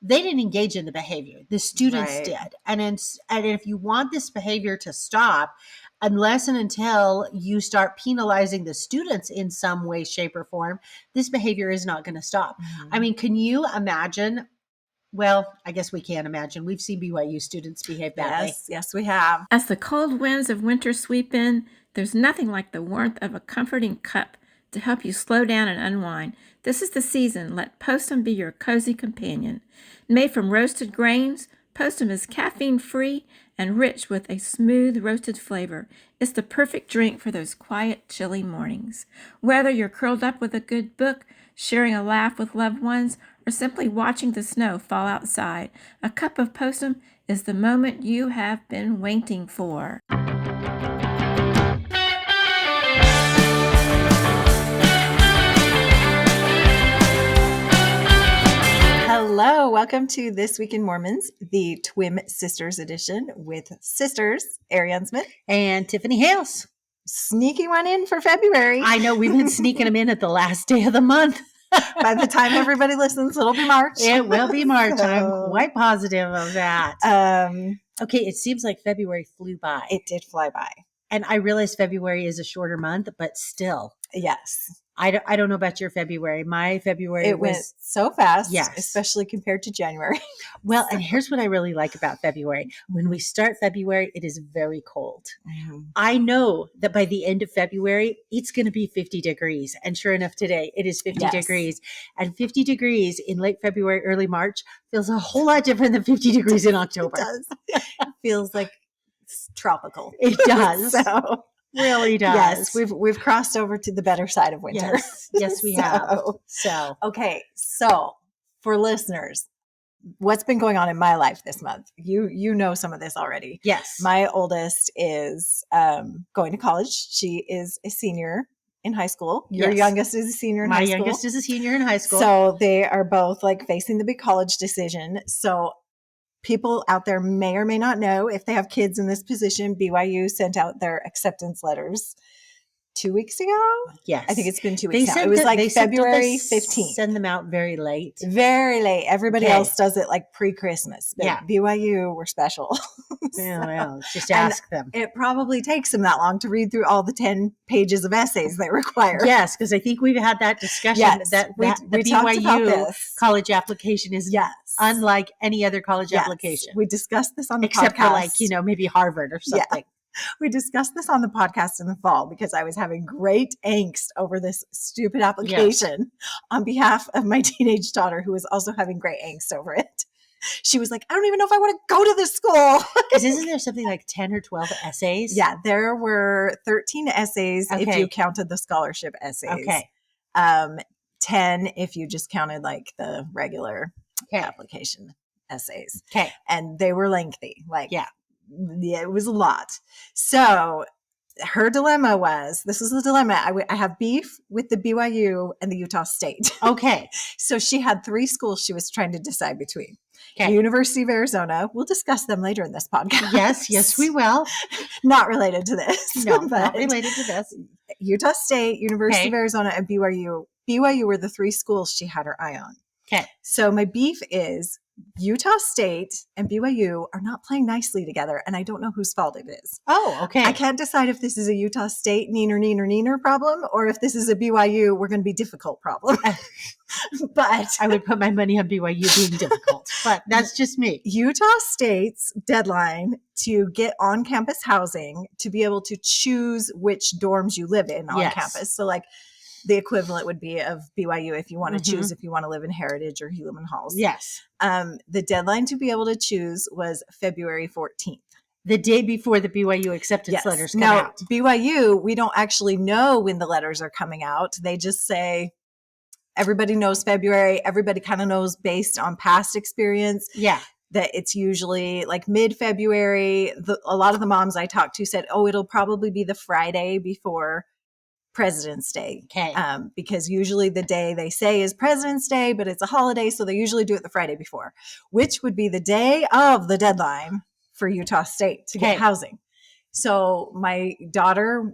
they didn't engage in the behavior. The students Right. did. And if you want this behavior to stop, unless and until you start penalizing the students in some way, shape, or form, this behavior is not going to stop. I mean, can you imagine? Well, I guess we can't imagine. We've seen BYU students behave that way. Yes, we have. As the cold winds of winter sweep in, there's nothing like the warmth of a comforting cup to help you slow down and unwind. This is the season. Let Postum be your cozy companion. Made from roasted grains, Postum is caffeine-free and rich with a smooth roasted flavor. It's the perfect drink for those quiet, chilly mornings. Whether you're curled up with a good book, sharing a laugh with loved ones, or simply watching the snow fall outside, a cup of Postum is the moment you have been waiting for. Hello, welcome to This Week in Mormons, the Twin Sisters edition with sisters Ariane Smith and Tiffany Hales. Sneaky one in for February. I know, we've been sneaking them in at the last day of the month. By the time everybody listens, it'll be March. It will be March. I'm quite positive of that. Okay, it seems like February flew by. It did fly by. And I realize February is a shorter month, but still. Yes. I don't know about your February. My February went so fast, yes, especially compared to January. Well, and here's what I really like about February. When we start February, it is very cold. I know that by the end of February, it's going to be 50 degrees. And sure enough, today it is 50 degrees. And 50 degrees in late February, early March feels a whole lot different than 50 degrees in October. It does. It feels like tropical. It does. So. Really does. Yes, we've crossed over to the better side of winter. Yes, we have. So okay, so for listeners, what's been going on in my life this month? You know some of this already. Yes, my oldest is going to college. She is a senior in high school. Your youngest is a senior in high school. My youngest is a senior in high school. So they are both like facing the big college decision. So people out there may or may not know, if they have kids in this position, BYU sent out their acceptance letters 2 weeks ago. Yes. I think it's been 2 weeks now. It was like February 15th. Send them out very late. Very late. Everybody else does it like pre-Christmas. But BYU, we're special. Well, just ask them. It probably takes them that long to read through all the 10 pages of essays they require. Yes, because I think we've had that discussion that the BYU college application is unlike any other college application. We discussed this on the podcast. Except for like, maybe Harvard or something. Yeah. We discussed this on the podcast in the fall because I was having great angst over this stupid application on behalf of my teenage daughter, who was also having great angst over it. She was like, I don't even know if I want to go to this school. Because isn't there something like 10 or 12 essays? Yeah, there were 13 essays if you counted the scholarship essays. Okay. 10 if you just counted like the regular application essays. Okay. And they were lengthy. Yeah, it was a lot. So her dilemma was, this was the dilemma. I have beef with the BYU and the Utah State. Okay. So she had 3 schools she was trying to decide between. Okay. University of Arizona. We'll discuss them later in this podcast. Yes, we will. Not related to this. No, not related to this. Utah State, University of Arizona, and BYU. BYU were the 3 schools she had her eye on. Okay. So my beef is Utah State and BYU are not playing nicely together, and I don't know whose fault it is. Oh, okay. I can't decide if this is a Utah State neener problem or if this is a BYU we're going to be difficult problem. But I would put my money on BYU being difficult, but that's just me. Utah State's deadline to get on-campus housing to be able to choose which dorms you live in on campus. So like the equivalent would be of BYU if you want to choose if you want to live in Heritage or Helaman Halls. Yes. The deadline to be able to choose was February 14th. The day before the BYU acceptance letters come out. BYU, we don't actually know when the letters are coming out. They just say everybody knows February. Everybody kind of knows based on past experience. Yeah. That it's usually like mid-February. A lot of the moms I talked to said, it'll probably be the Friday before President's Day. Okay. Because usually the day they say is President's Day, but it's a holiday. So they usually do it the Friday before, which would be the day of the deadline for Utah State to get housing. So my daughter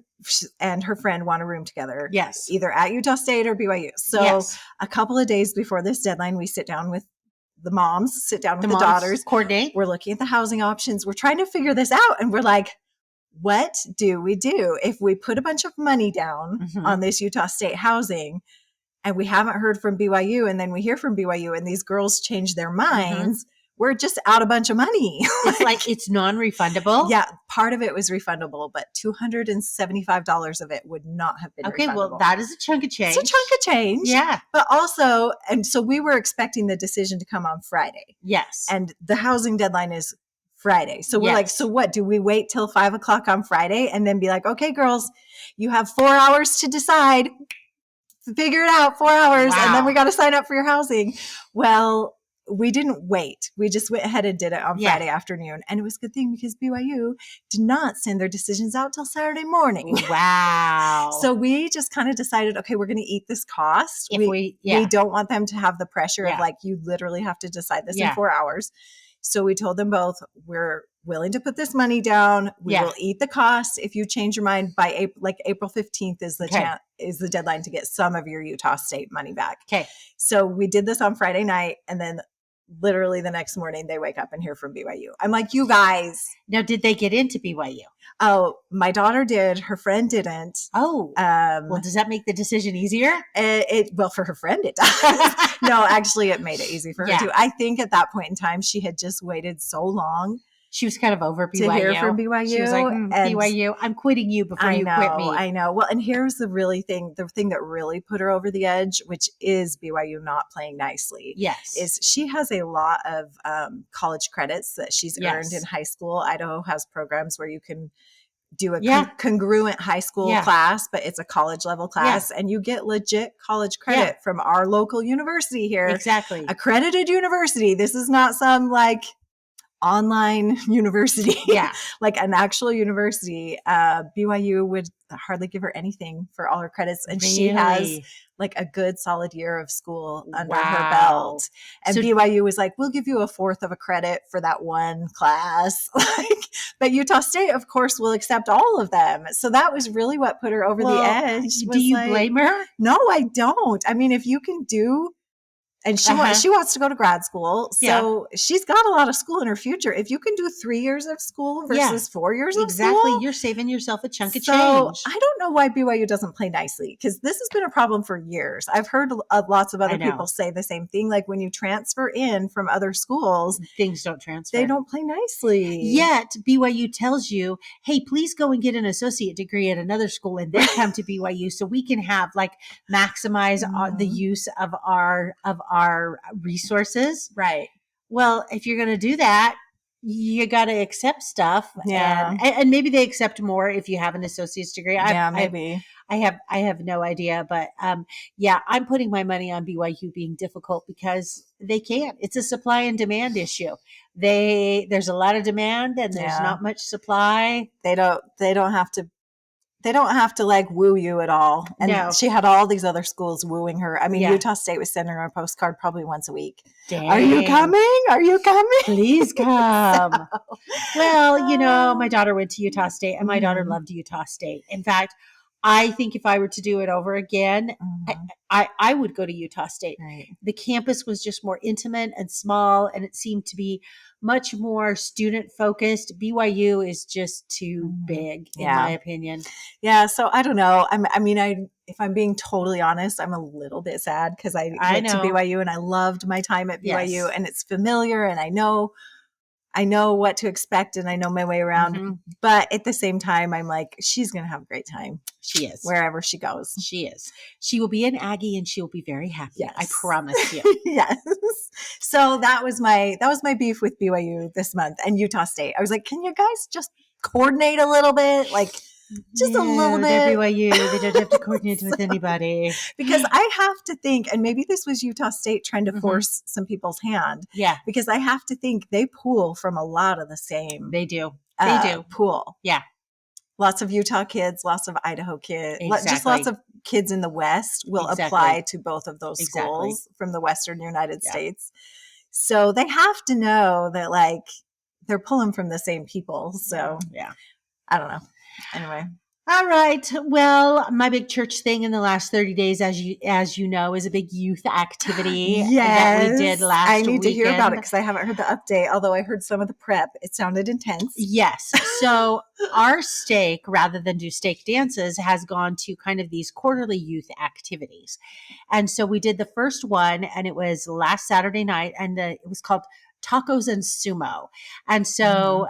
and her friend want a room together. Yes. Either at Utah State or BYU. So a couple of days before this deadline, we sit down with the moms sit down with the moms daughters, coordinate. We're looking at the housing options. We're trying to figure this out. And we're like, what do we do if we put a bunch of money down on this Utah State housing and we haven't heard from BYU, and then we hear from BYU and these girls change their minds? We're just out a bunch of money. It's like it's non-refundable. Yeah, part of it was refundable, but $275 of it would not have been refundable. Well, that is a chunk of change. It's a chunk of change. Yeah. But also, and so we were expecting the decision to come on Friday. Yes. And the housing deadline is Friday. So we're like, so what? Do we wait till 5 o'clock on Friday and then be like, okay, girls, you have 4 hours to decide. Figure it out, 4 hours. Wow. And then we got to sign up for your housing. Well, we didn't wait. We just went ahead and did it on Friday afternoon. And it was a good thing because BYU did not send their decisions out till Saturday morning. Wow. So we just kind of decided, okay, we're going to eat this cost. We don't want them to have the pressure of like, you literally have to decide this in 4 hours. So we told them both, we're willing to put this money down. We will eat the cost. If you change your mind by April 15th is the is the deadline to get some of your Utah State money back. Okay. So we did this on Friday night, and then literally the next morning they wake up and hear from BYU. I'm like, you guys. Now, did they get into BYU? Oh, my daughter did. Her friend didn't. Oh, well, does that make the decision easier? Well, for her friend, it does. No, actually, it made it easy for her too. I think at that point in time, she had just waited so long. She was kind of over BYU. To hear from BYU. She was like, BYU, I'm quitting you before you quit me. I know. Well, and here's the thing that really put her over the edge, which is BYU not playing nicely. Yes. Is she has a lot of college credits that she's earned in high school. Idaho has programs where you can do a congruent high school class, but it's a college level class, and you get legit college credit from our local university here. Exactly. Accredited university. This is not some like online university, like an actual university. BYU would hardly give her anything for all her credits, and she has like a good solid year of school under her belt. And so, BYU was like, we'll give you 1/4 of a credit for that one class. But Utah State, of course, will accept all of them. So that was really what put her over the edge. Do you blame her? No, I don't. I mean, if you can do. And she wants to go to grad school. So she's got a lot of school in her future. If you can do 3 years of school versus 4 years of school. You're saving yourself a chunk of change. I don't know why BYU doesn't play nicely, because this has been a problem for years. I've heard lots of other people say the same thing. Like when you transfer in from other schools. Things don't transfer. They don't play nicely. Yet BYU tells you, hey, please go and get an associate degree at another school and then come to BYU so we can have maximize the use of our resources. Right. Well, if you're going to do that, you got to accept stuff. Yeah. And maybe they accept more if you have an associate's degree. Maybe. I have no idea, but I'm putting my money on BYU being difficult because they can't. It's a supply and demand issue. There's a lot of demand and there's not much supply. They don't have to like woo you at all. And she had all these other schools wooing her. I mean, Utah State was sending her a postcard probably once a week. Dang. Are you coming? Are you coming? Please come. Well, my daughter went to Utah State and my daughter loved Utah State. In fact, I think if I were to do it over again, I would go to Utah State. Right. The campus was just more intimate and small, and it seemed to be much more student focused. BYU is just too big, in my opinion. Yeah. So I don't know. If I'm being totally honest, I'm a little bit sad because I went to BYU and I loved my time at BYU and it's familiar and I know what to expect and I know my way around. But at the same time, I'm like, she's going to have a great time. She is. Wherever she goes. She is. She will be an Aggie and she will be very happy. Yes. I promise you. Yes. So that was my beef with BYU this month and Utah State. I was like, can you guys just coordinate a little bit? Just a little bit. They're BYU. They don't have to coordinate with anybody. Because I have to think, and maybe this was Utah State trying to force some people's hand. Yeah. Because I have to think they pull from a lot of the same. They do. They do. Pool. Yeah. Lots of Utah kids, lots of Idaho kids, Exactly. just lots of kids in the West will apply to both of those schools from the Western United States. So they have to know that they're pulling from the same people. So yeah. I don't know. Anyway. All right. Well, my big church thing in the last 30 days, as you know, is a big youth activity that we did last I need to hear about it weekend. because I haven't heard the update, although I heard some of the prep. It sounded intense. Yes. So our stake, rather than do stake dances, has gone to kind of these quarterly youth activities. And so we did the first one, and it was last Saturday night, and it was called Tacos and Sumo. And so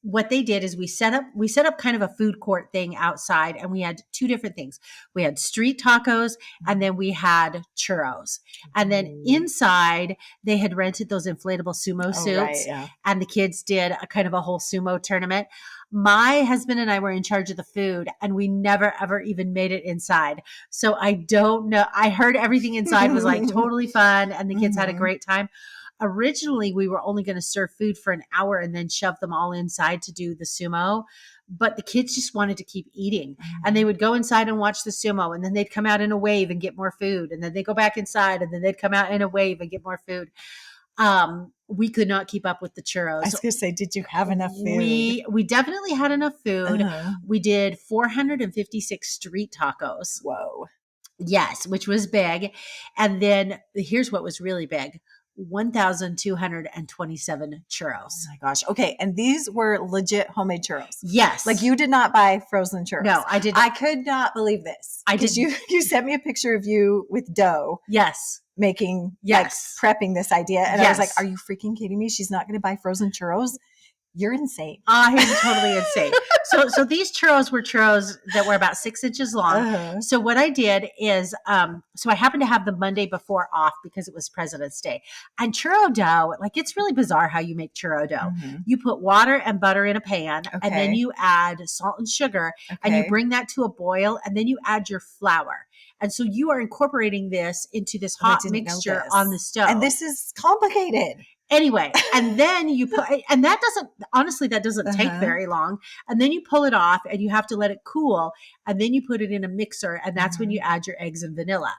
what they did is we set up kind of a food court thing outside, and we had two different things. We had street tacos, and then we had churros. And then inside they had rented those inflatable sumo suits, and the kids did a kind of a whole sumo tournament. My husband and I were in charge of the food, and we never ever even made it inside. So I don't know. I heard everything inside was like totally fun, and the kids had a great time. Originally, we were only going to serve food for an hour and then shove them all inside to do the sumo. But the kids just wanted to keep eating, and they would go inside and watch the sumo, and then they'd come out in a wave and get more food. And then they go back inside, and then they'd come out in a wave and get more food. We could not keep up with the churros. I was going to say, did you have enough food? We definitely had enough food. We did 456 street tacos. Whoa. Yes, which was big. And then here's what was really big. 1,227 churros. Oh my gosh. Okay. And these were legit homemade churros. Yes. Like you did not buy frozen churros. No, I did. I could not believe this. I did. You sent me a picture of you with dough. Yes. Making, yes. like prepping this idea. And I was like, are you freaking kidding me? She's not going to buy frozen churros. You're insane. I am totally insane. So these churros were churros that were about 6 inches long. So what I did is, so I happened to have the Monday before off because it was President's Day. And churro dough, like it's really bizarre how you make churro dough. You put water and butter in a pan, and then you add salt and sugar, and you bring that to a boil, and then you add your flour. And so you are incorporating this into this hot mixture on the stove. And this is complicated. Anyway, and then you put, and that doesn't take very long. And then you pull it off, and you have to let it cool. And then you put it in a mixer, and that's when you add your eggs and vanilla.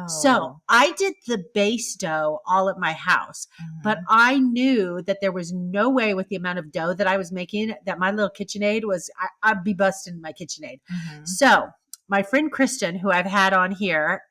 So I did the base dough all at my house, but I knew that there was no way with the amount of dough that I was making that my little KitchenAid was, I'd be busting my KitchenAid. So my friend Kristen, who I've had on here,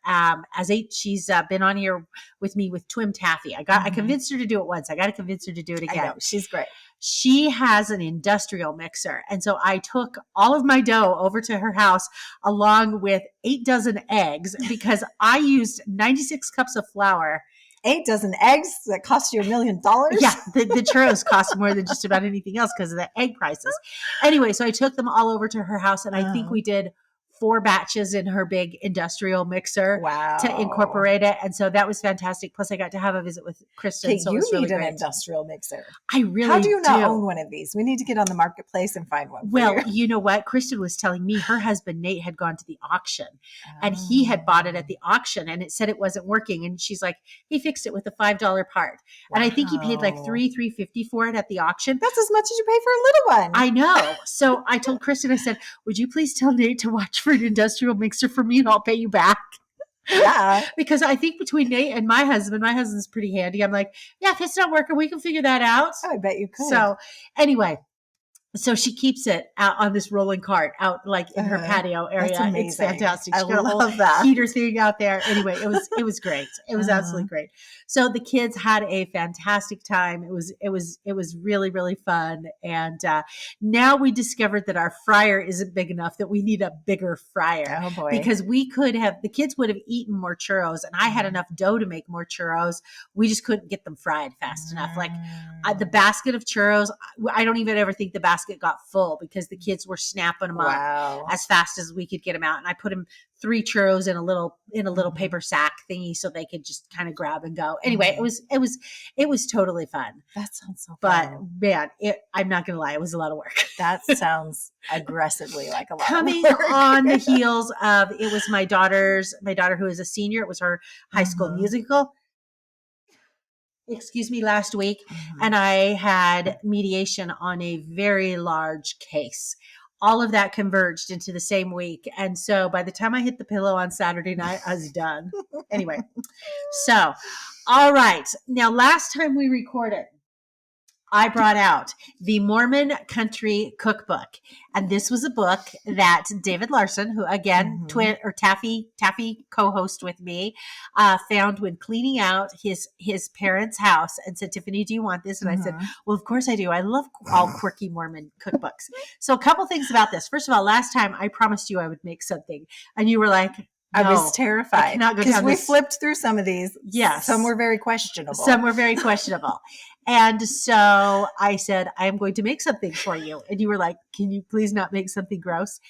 she's been on here with me with Twim Taffy. I convinced her to do it once. I got to convince her to do it again. I know, she's great. She has an industrial mixer. And so I took all of my dough over to her house along with 8 dozen eggs because I used 96 cups of flour. 8 dozen eggs that cost you $1 million? Yeah, the churros cost more than just about anything else because of the egg prices. Anyway, so I took them all over to her house, and I think we did 4 batches in her big industrial mixer to incorporate it. And so that was fantastic. Plus I got to have a visit with Kristen. Okay, so you it was really need an great. Industrial mixer. I really How do you not do. own one of these? We need to get on the marketplace and find one. Well, you know what? Kristen was telling me her husband, Nate, had gone to the auction and he had bought it at the auction, and it said it wasn't working. And she's like, he fixed it with a $5 part. And I think he paid like $3.50 for it at the auction. That's as much as you pay for a little one. I know. So I told Kristen, I said, would you please tell Nate to watch for an industrial mixer for me, and I'll pay you back. Yeah. Because I think between Nate and my husband's pretty handy. I'm like, yeah, if it's not working, we can figure that out. Oh, I bet you could. So anyway, so she keeps it out on this rolling cart out like in her patio area. That's amazing. It's fantastic. I She got a love whole that. heater thing out there. Anyway, it was great. It was absolutely great. So the kids had a fantastic time. It was really, really fun. And now we discovered that our fryer isn't big enough, that we need a bigger fryer. Oh boy. Because the kids would have eaten more churros, and I had enough dough to make more churros. We just couldn't get them fried fast enough. Like the basket of churros, I don't even ever think the basket got full because the kids were snapping them up as fast as we could get them out. And I put them 3 churros in a little paper sack thingy so they could just kind of grab and go. Anyway, it was totally fun. That sounds so fun. But man, I'm not going to lie. It was a lot of work. That sounds aggressively like a lot Coming of work. on the heels of, it was my daughter who is a senior. It was her high school musical. Last week. And I had mediation on a very large case. All of that converged into the same week. And so by the time I hit the pillow on Saturday night, I was done. Anyway, so, all right. Now, last time we recorded, I brought out the Mormon Country Cookbook. And this was a book that David Larson, who again, Taffy co-host with me, found when cleaning out his parents' house and said, Tiffany, do you want this? And I said, well, of course I do. I love all quirky Mormon cookbooks. So a couple things about this. First of all, last time I promised you I would make something. And you were like, no, I was terrified because we flipped through some of these. Yes. Some were very questionable. And so I said, I am going to make something for you. And you were like, can you please not make something gross?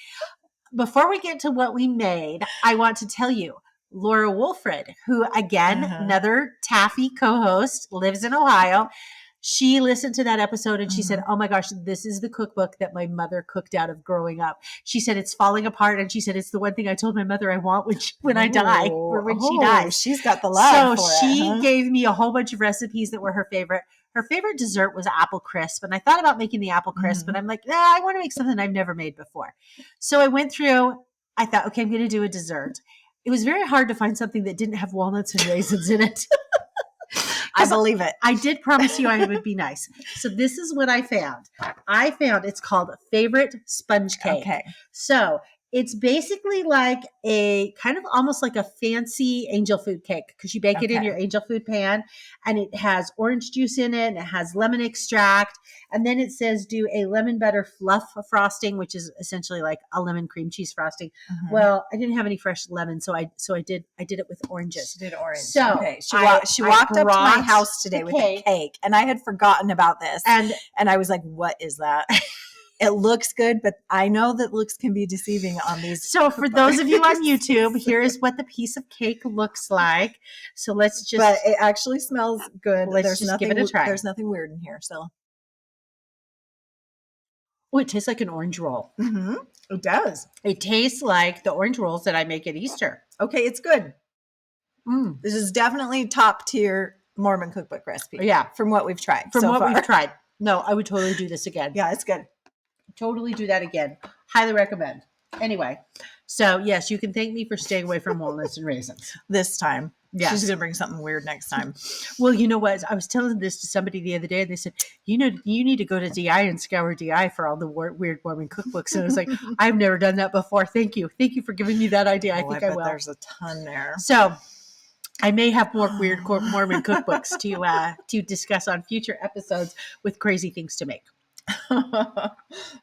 Before we get to what we made, I want to tell you, Laura Wolfred, who again, another Taffy co-host, lives in Ohio. She listened to that episode and she said, oh my gosh, this is the cookbook that my mother cooked out of growing up. She said, it's falling apart. And she said, it's the one thing I told my mother I want when I die or when she dies. She's got the love So she gave me a whole bunch of recipes that were her favorite. Her favorite dessert was apple crisp. And I thought about making the apple crisp, but I'm like, I want to make something I've never made before. So I went through, I thought, okay, I'm going to do a dessert. It was very hard to find something that didn't have walnuts and raisins in it. I believe it. I did promise you I would be nice. So this is what I found. It's called Favorite Sponge Cake. Okay. So it's basically like a kind of almost like a fancy angel food cake because you bake it in your angel food pan and it has orange juice in it and it has lemon extract. And then it says do a lemon butter fluff frosting, which is essentially like a lemon cream cheese frosting. Well, I didn't have any fresh lemon, so I did it with oranges. She did orange. So she walked up to my house today with a cake, and I had forgotten about this. And I was like, "What is that?" It looks good, but I know that looks can be deceiving on these. So for those of you on YouTube, here is what the piece of cake looks like. So let's just. But it actually smells good. Let's just give it a try. There's nothing weird in here, so. Oh, it tastes like an orange roll. It does. It tastes like the orange rolls that I make at Easter. Okay, it's good. This is definitely top tier Mormon cookbook recipe. Yeah. From what we've tried we've tried. No, I would totally do this again. Yeah, it's good. Totally do that again. Highly recommend. Anyway, so yes, you can thank me for staying away from walnuts and raisins. This time. Yes. She's going to bring something weird next time. Well, you know what? I was telling this to somebody the other day, and they said, you need to go to DI and scour DI for all the weird Mormon cookbooks. And I was like, I've never done that before. Thank you. Thank you for giving me that idea. I think I will. There's a ton there. So I may have more weird Mormon cookbooks to discuss on future episodes with crazy things to make.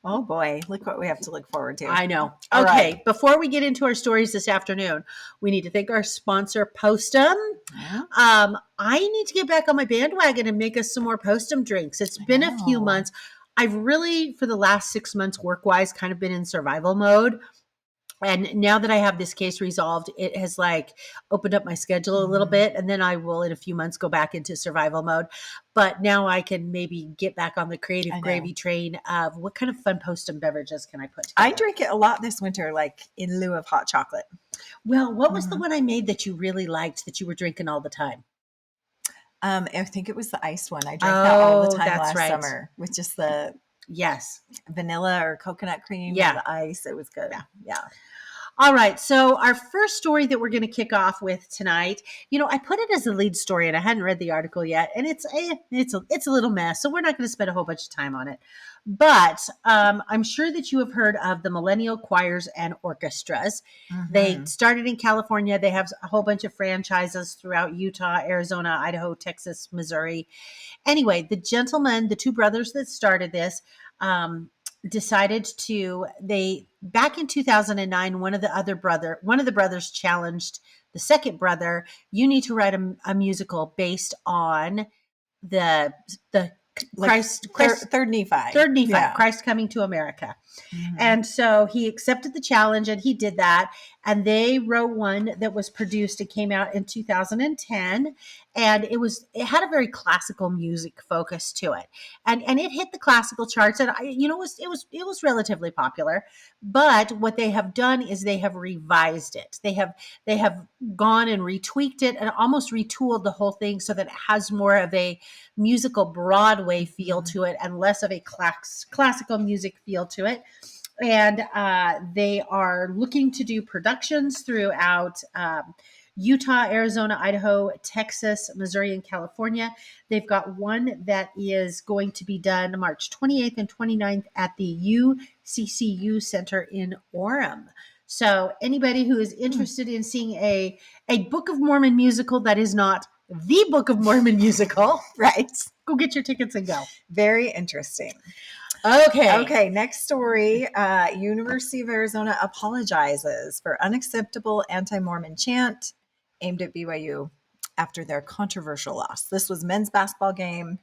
Oh boy, look what we have to look forward to. I know. All okay, right. Before we get into our stories this afternoon, we need to thank our sponsor, Postum. Yeah. I need to get back on my bandwagon and make us some more Postum drinks. It's been a few months. I've really, for the last 6 months, work-wise, kind of been in survival mode. And now that I have this case resolved, it has like opened up my schedule a little bit. And then I will, in a few months, go back into survival mode. But now I can maybe get back on the creative gravy train of what kind of fun Postum beverages can I put together? I drink it a lot this winter, like in lieu of hot chocolate. Well, what was the one I made that you really liked that you were drinking all the time? I think it was the iced one. I drank that all the time last summer with just the vanilla or coconut cream and the ice. It was good. Yeah. All right. So our first story that we're going to kick off with tonight, I put it as a lead story and I hadn't read the article yet, and it's a little mess. So we're not going to spend a whole bunch of time on it. But I'm sure that you have heard of the Millennial Choirs and Orchestras. They started in California. They have a whole bunch of franchises throughout Utah, Arizona, Idaho, Texas, Missouri. Anyway, the two brothers that started this, decided back in 2009, one of the brothers challenged the second brother, you need to write a musical based on the Third Nephi, Christ coming to America. And so he accepted the challenge and he did that. And they wrote one that was produced. It came out in 2010, and it had a very classical music focus to it. And it hit the classical charts, and it was relatively popular. But what they have done is they have revised it. They have gone and retweaked it and almost retooled the whole thing so that it has more of a musical Broadway feel to it and less of a classical music feel to it. And they are looking to do productions throughout Utah, Arizona, Idaho, Texas, Missouri, and California. They've got one that is going to be done March 28th and 29th at the UCCU Center in Orem. So anybody who is interested in seeing a Book of Mormon musical that is not the Book of Mormon musical, Right. go get your tickets and go. Very interesting. Okay. Next story. University of Arizona apologizes for unacceptable anti-Mormon chant aimed at BYU after their controversial loss. This was men's basketball game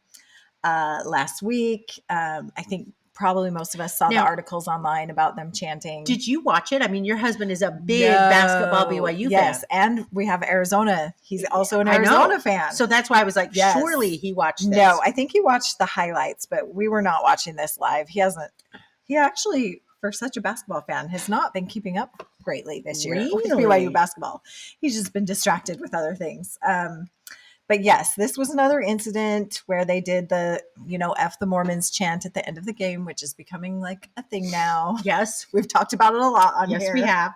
last week. I think probably most of us saw the articles online about them chanting. Did you watch it? I mean, your husband is a big basketball BYU fan. Yes, and we have Arizona. He's also an Arizona fan. So that's why I was like, surely he watched this. No, I think he watched the highlights, but we were not watching this live. He actually, for such a basketball fan, has not been keeping up greatly this year with BYU basketball. He's just been distracted with other things. But yes, this was another incident where they did the, F the Mormons chant at the end of the game, which is becoming like a thing now. Yes. We've talked about it a lot on here. Yes, we have.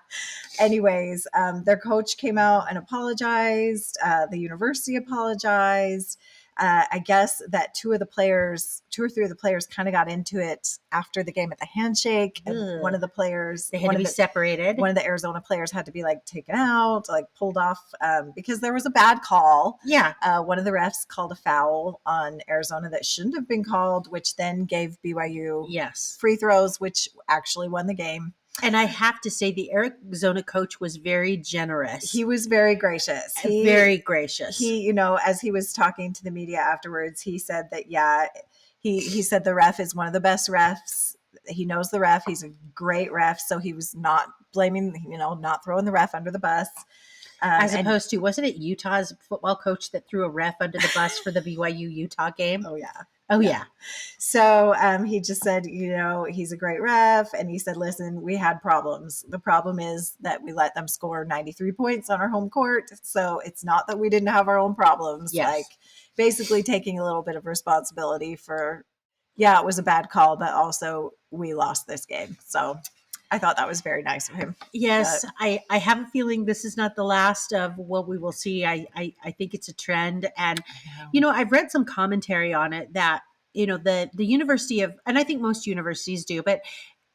Anyways, their coach came out and apologized. The university apologized. I guess that two or three of the players kind of got into it after the game at the handshake. And one of the players, they had to be separated. One of the Arizona players had to be taken out, pulled off because there was a bad call. Yeah. One of the refs called a foul on Arizona that shouldn't have been called, which then gave BYU free throws, which actually won the game. And I have to say, the Arizona coach was very generous. He was very gracious. Very gracious. He, as he was talking to the media afterwards, he said that, he said the ref is one of the best refs. He knows the ref. He's a great ref. So he was not blaming, not throwing the ref under the bus. As opposed to, wasn't it Utah's football coach that threw a ref under the bus for the BYU Utah game? Oh, yeah. Oh, yeah. So he just said, he's a great ref. And he said, listen, we had problems. The problem is that we let them score 93 points on our home court. So it's not that we didn't have our own problems. Yes. Basically taking a little bit of responsibility for, it was a bad call, but also we lost this game. So I thought that was very nice of him. Yes, I have a feeling this is not the last of what we will see. I think it's a trend. And, I've read some commentary on it that, the University of, and I think most universities do, but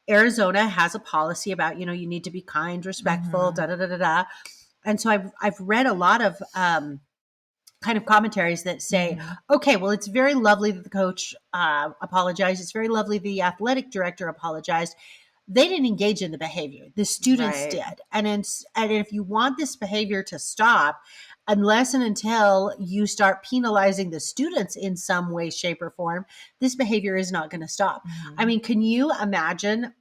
Arizona has a policy about, you need to be kind, respectful, And so I've read a lot of kind of commentaries that say, okay, well, it's very lovely that the coach apologized. It's very lovely the athletic director apologized. They didn't engage in the behavior. The students did. And if you want this behavior to stop, unless and until you start penalizing the students in some way, shape, or form, this behavior is not going to stop. I mean, can you imagine?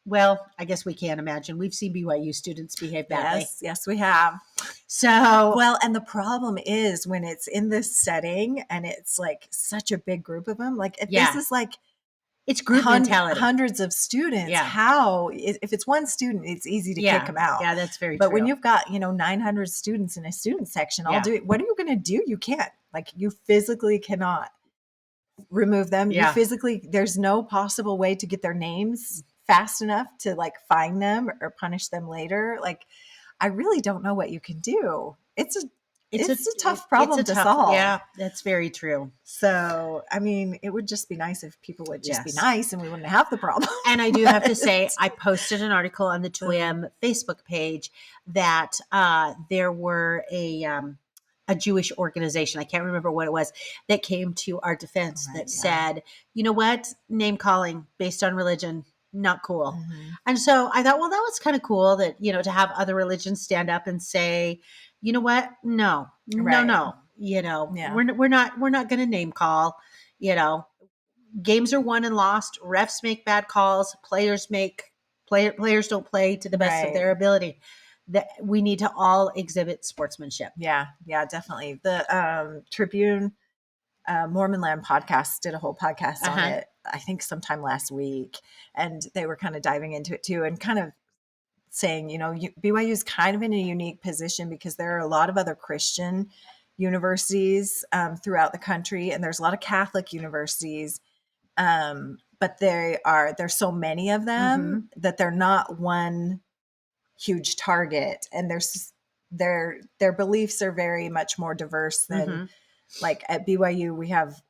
Well, I guess we can't imagine. We've seen BYU students behave badly. Yes, we have. So, and the problem is when it's in this setting and it's such a big group of them, this is it's group mentality. Hundreds of students. Yeah. How, if it's one student, it's easy to kick them out. Yeah, that's very true. But when you've got, 900 students in a student section, what are you going to do? You can't. You physically cannot remove them. Yeah. There's no possible way to get their names fast enough to fine them or punish them later. I really don't know what you can do. It's a tough problem to solve. Yeah, that's very true. So, I mean, it would just be nice if people would just be nice and we wouldn't have the problem. And I do have to say, I posted an article on the TWIM Facebook page that there were a Jewish organization, I can't remember what it was, that came to our defense said, you know what, name calling based on religion, not cool. And so I thought, well, that was kind of cool that, to have other religions stand up and say, you know what? No. We're not going to name call. Games are won and lost. Refs make bad calls. Players don't play to the best of their ability. That we need to all exhibit sportsmanship. Yeah, definitely. The Tribune Mormon Land podcast did a whole podcast on it, I think sometime last week, and they were kind of diving into it too, and kind of saying, BYU is kind of in a unique position because there are a lot of other Christian universities throughout the country, and there's a lot of Catholic universities, but there's so many of them that they're not one huge target, and their beliefs are very much more diverse than like at BYU, we have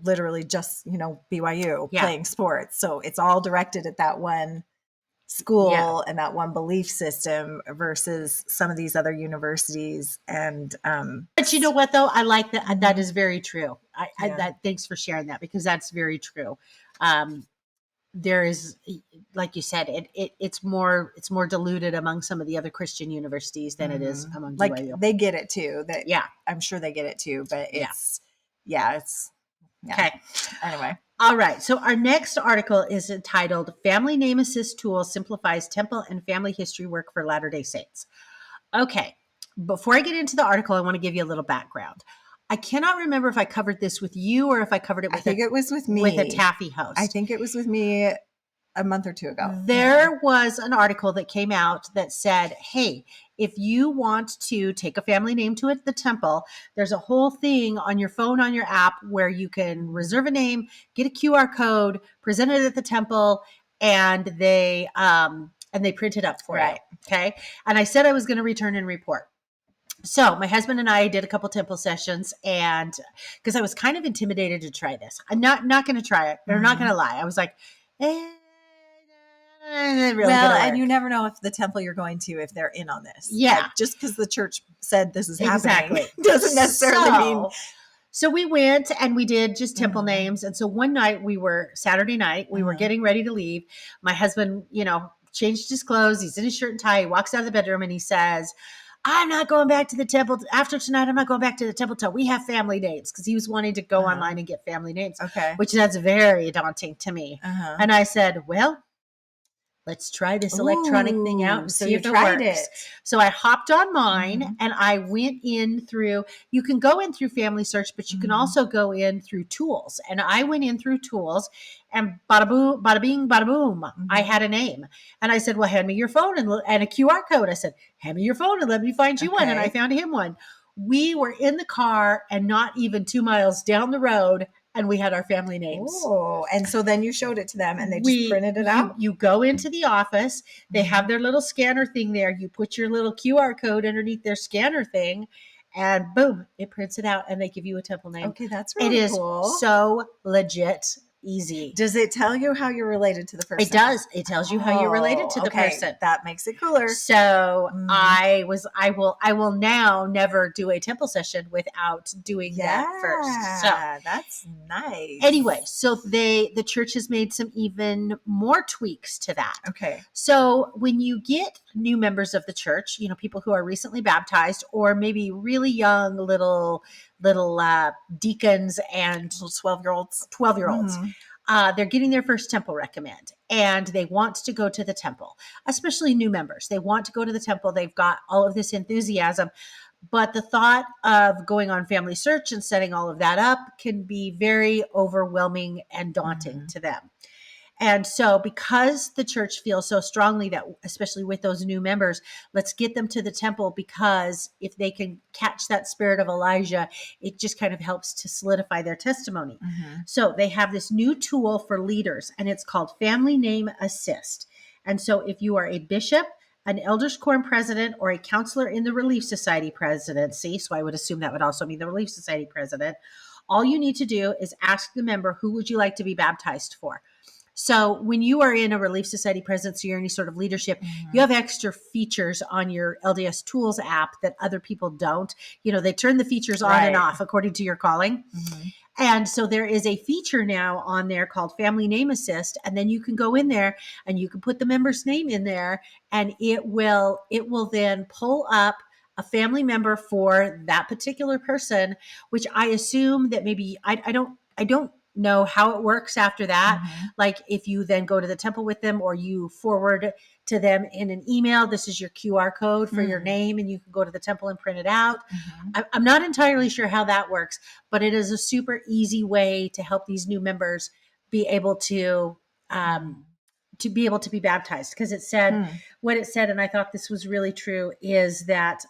literally just, BYU playing sports. So it's all directed at that one school and that one belief system versus some of these other universities. And but you know what though, I like that. That is very true. Thanks for sharing that, because that's very true. There is, like you said, it's more diluted among some of the other Christian universities than it is among like BYU. they get it too. I'm sure they get it too, but it's okay. Anyway. All right. So our next article is entitled Family Name Assist Tool Simplifies Temple and Family History Work for Latter-day Saints. Okay. Before I get into the article, I want to give you a little background. I cannot remember if I covered this with you or if I covered it with it was with me. With a Taffy host. I think it was with me a month or two ago. There was an article that came out that said, hey, if you want to take a family name to the temple, there's a whole thing on your phone, on your app, where you can reserve a name, get a QR code, present it at the temple, and they print it up for you. Okay. And I said I was going to return and report. So my husband and I did a couple temple sessions, and because I was kind of intimidated to try this, I'm not going to try it. Or not going to lie. I was like, really and you never know if the temple you're going to, if they're in on this. Yeah. Just because the church said this is happening doesn't necessarily mean. So we went and we did just temple names. And so one night Saturday night, we were getting ready to leave. My husband, changed his clothes. He's in his shirt and tie. He walks out of the bedroom and he says, I'm not going back to the temple after tonight. I'm not going back to the temple till we have family names, because he was wanting to go online and get family names. Okay. Which that's very daunting to me. And I said, well, let's try this electronic thing out and see if it works. So I hopped on mine and I went in through, you can go in through Family Search, but you can also go in through Tools. And I went in through Tools, and bada boom, bada bing, bada boom, I had a name. And I said, well, hand me your phone and a QR code. I said, hand me your phone and let me find you one. And I found him one. We were in the car and not even 2 miles down the road, and we had our family names. Oh, and so then you showed it to them and they just printed it out? You go into the office. They have their little scanner thing there. You put your little QR code underneath their scanner thing, and boom, it prints it out, and they give you a temple name. Okay, that's really cool. It is so legit easy. Does it tell you how you're related to the person? It does. It tells you how you're related to the person. That makes it cooler. So I will now never do a temple session without doing that first. So that's nice. Anyway, so the church has made some even more tweaks to that. Okay. So when you get new members of the church, people who are recently baptized, or maybe really young little deacons and little 12-year-olds. They're getting their first temple recommend, and they want to go to the temple, especially new members. They want to go to the temple. They've got all of this enthusiasm, but the thought of going on Family Search and setting all of that up can be very overwhelming and daunting to them. And so because the church feels so strongly that, especially with those new members, let's get them to the temple, because if they can catch that spirit of Elijah, it just kind of helps to solidify their testimony. So they have this new tool for leaders, and it's called Family Name Assist. And so if you are a bishop, an elders quorum president, or a counselor in the Relief Society presidency, so I would assume that would also mean the Relief Society president, all you need to do is ask the member, who would you like to be baptized for? So when you are in a Relief Society presidency or any sort of leadership, you have extra features on your LDS Tools app that other people don't. They turn the features on and off according to your calling. And so there is a feature now on there called Family Name Assist. And then you can go in there and you can put the member's name in there, and it will then pull up a family member for that particular person, which I assume that maybe I don't know how it works after that. Like if you then go to the temple with them, or you forward to them in an email, this is your QR code for your name, and you can go to the temple and print it out. I'm not entirely sure how that works, but it is a super easy way to help these new members be able to be baptized. Because it said what it said, and I thought this was really true, is that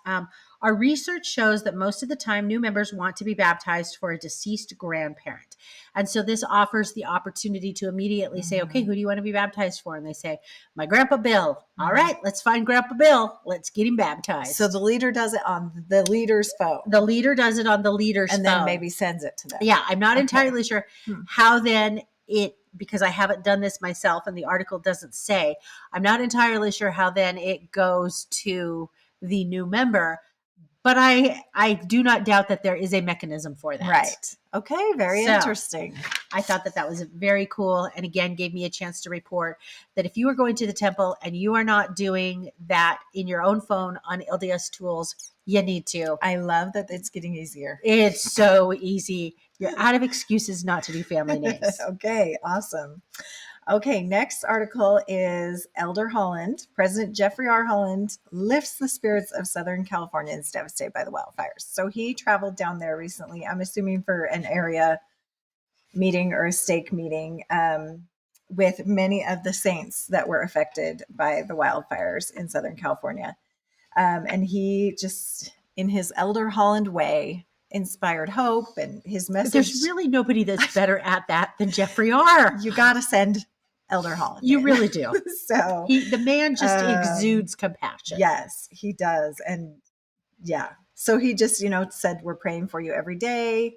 Our research shows that most of the time new members want to be baptized for a deceased grandparent. And so this offers the opportunity to immediately say, okay, who do you want to be baptized for? And they say, my Grandpa Bill. All right, let's find Grandpa Bill. Let's get him baptized. So the leader does it on the leader's phone. The leader does it on the leader's phone. And then maybe sends it to them. Yeah, I'm not entirely sure how then because I haven't done this myself and the article doesn't say, I'm not entirely sure how then it goes to the new member. But I do not doubt that there is a mechanism for that. Right. Okay. Very interesting. I thought that was very cool. And again, gave me a chance to report that if you are going to the temple and you are not doing that in your own phone on LDS tools, you need to. I love that it's getting easier. It's so easy. You're out of excuses not to do family names. Okay. Awesome. Okay, next article is Elder Holland. President Jeffrey R. Holland lifts the spirits of Southern Californians devastated by the wildfires. So he traveled down there recently, I'm assuming for an area meeting or a stake meeting with many of the saints that were affected by the wildfires in Southern California. And he just, in his Elder Holland way, inspired hope, and his message. There's really nobody that's better at that than Jeffrey R. You got to send Elder Holland. You really do. So the man just exudes compassion. Yes, he does. And yeah, so he just, said, we're praying for you every day,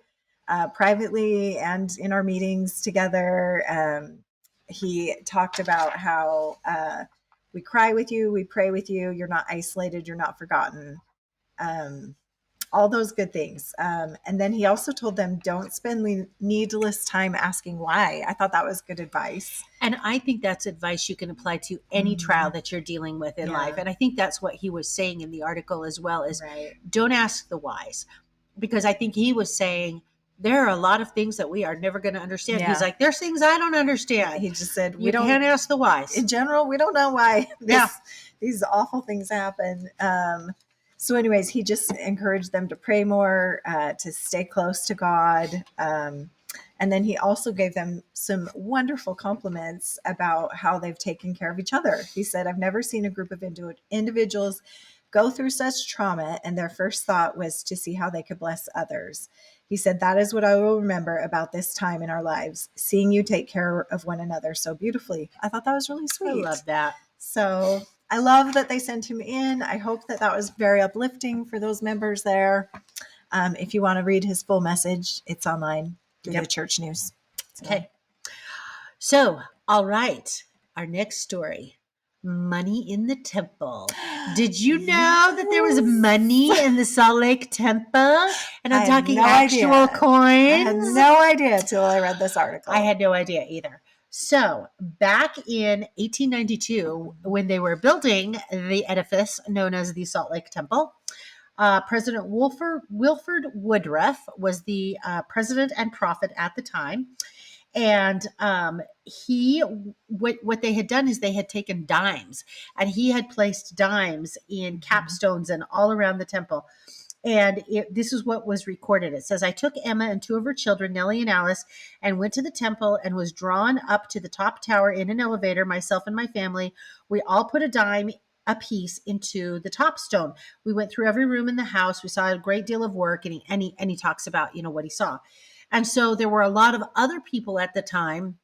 privately and in our meetings together. He talked about how we cry with you, we pray with you, you're not isolated, you're not forgotten. All those good things. And then he also told them, don't spend needless time asking why. I thought that was good advice. And I think that's advice you can apply to any trial that you're dealing with in life. And I think that's what he was saying in the article as well, is don't ask the whys. Because I think he was saying, there are a lot of things that we are never going to understand. He's like, there's things I don't understand. He just said, we can't ask the whys. In general, we don't know why these awful things happen. So anyways, he just encouraged them to pray more, to stay close to God. And then he also gave them some wonderful compliments about how they've taken care of each other. He said, I've never seen a group of individuals go through such trauma, and their first thought was to see how they could bless others. He said, that is what I will remember about this time in our lives, seeing you take care of one another so beautifully. I thought that was really sweet. I love that. So I love that they sent him in. I hope that was very uplifting for those members there. If you want to read his full message, it's online through the church news. Okay. So, all right. Our next story, money in the temple. Did you know that there was money in the Salt Lake Temple? And I'm talking actual coins. I had no idea until I read this article. I had no idea either. So back in 1892, when they were building the edifice known as the Salt Lake Temple, President Wilford Woodruff was the president and prophet at the time. And what they had done is they had taken dimes, and he had placed dimes in capstones and all around the temple. And this is what was recorded. It says, I took Emma and two of her children, Nellie and Alice, and went to the temple and was drawn up to the top tower in an elevator, myself and my family. We all put a dime apiece into the top stone. We went through every room in the house. We saw a great deal of work, and he talks about, what he saw. And so there were a lot of other people at the time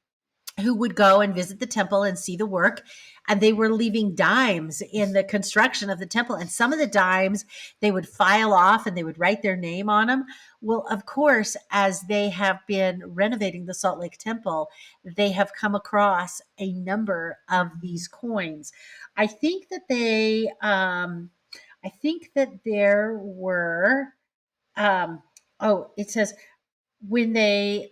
who would go and visit the temple and see the work. And they were leaving dimes in the construction of the temple. And some of the dimes they would file off and they would write their name on them. Well, of course, as they have been renovating the Salt Lake Temple, they have come across a number of these coins. I think that there were, it says, when they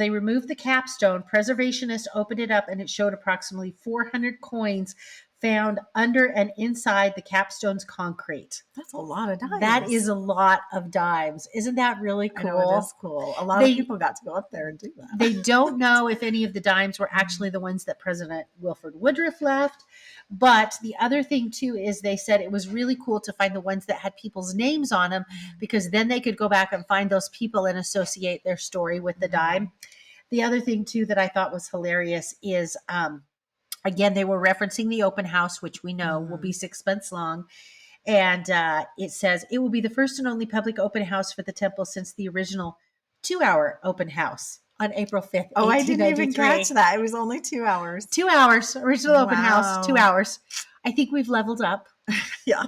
removed the capstone, preservationists opened it up and it showed approximately 400 coins found under and inside the capstone's concrete. That's a lot of dimes. That is a lot of dimes. Isn't that really cool? I know, it is cool. A lot of people got to go up there and do that. They don't know if any of the dimes were actually the ones that President Wilford Woodruff left. But the other thing, too, is they said it was really cool to find the ones that had people's names on them, because then they could go back and find those people and associate their story with the dime. The other thing, too, that I thought was hilarious is, again, they were referencing the open house, which we know will be 6 months long. And it says, it will be the first and only public open house for the temple since the original 2-hour open house on April 5th, Oh, I didn't even 1893. catch that. It was only 2 hours. 2 hours, original open house, Wow. 2 hours. I think we've leveled up. Yeah.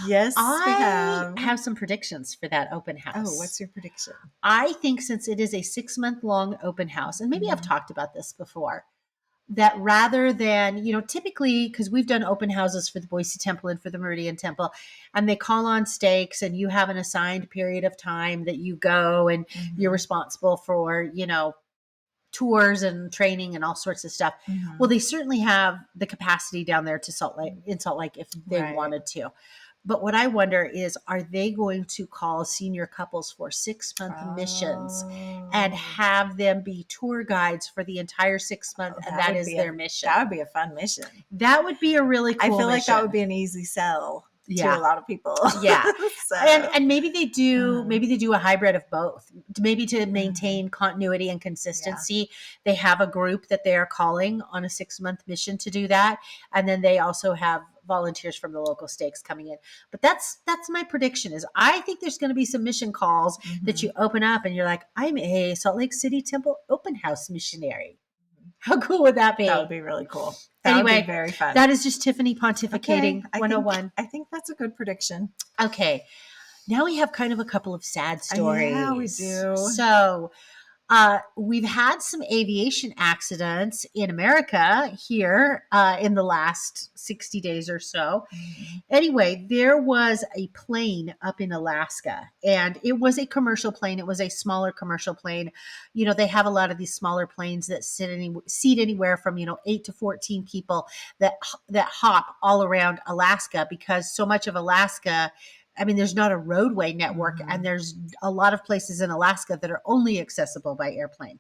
Yes, we I have. have some predictions for that open house. Oh, what's your prediction? I think since it is a 6-month-long open house, and maybe I've Mhm. talked about this before, that rather than, typically, because we've done open houses for the Boise Temple and for the Meridian Temple, and they call on stakes and you have an assigned period of time that you go and you're responsible for, tours and training and all sorts of stuff. Mhm. Well, they certainly have the capacity down there in Salt Lake if they Right. wanted to. But what I wonder is, are they going to call senior couples for 6-month missions and have them be tour guides for the entire 6 months? And that would is be their mission. That would be a fun mission. That would be a really cool I feel like mission. that would be an easy sell to Yeah. a lot of people. Yeah. So, And maybe they do a hybrid of both. Maybe to maintain continuity and consistency, they have a group that they are calling on a 6-month mission to do that. And then they also have volunteers from the local stakes coming in. But that's my prediction is I think there's going to be some mission calls that you open up and you're like, I'm a Salt Lake City Temple open house missionary. How cool would that be? That would be really cool. That would be very fun. That is just Tiffany pontificating 101. I think that's a good prediction. Okay. Now we have kind of a couple of sad stories. Yeah, we do. So we've had some aviation accidents in America here in the last 60 days or so. Anyway, there was a plane up in Alaska, and it was a commercial plane. It was a smaller commercial plane. They have a lot of these smaller planes that seat anywhere from 8 to 14 people that hop all around Alaska, because so much of Alaska, there's not a roadway network, and there's a lot of places in Alaska that are only accessible by airplane.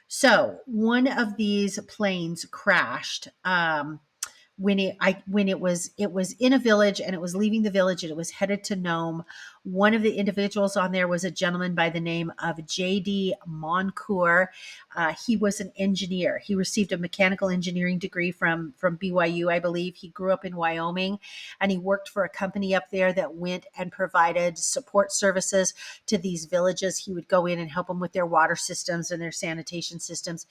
So one of these planes crashed when it was in a village, and it was leaving the village, and it was headed to Nome. One of the individuals on there was a gentleman by the name of J.D. Moncour. He was an engineer. He received a mechanical engineering degree from BYU, I believe. He grew up in Wyoming, and he worked for a company up there that went and provided support services to these villages. He would go in and help them with their water systems and their sanitation systems.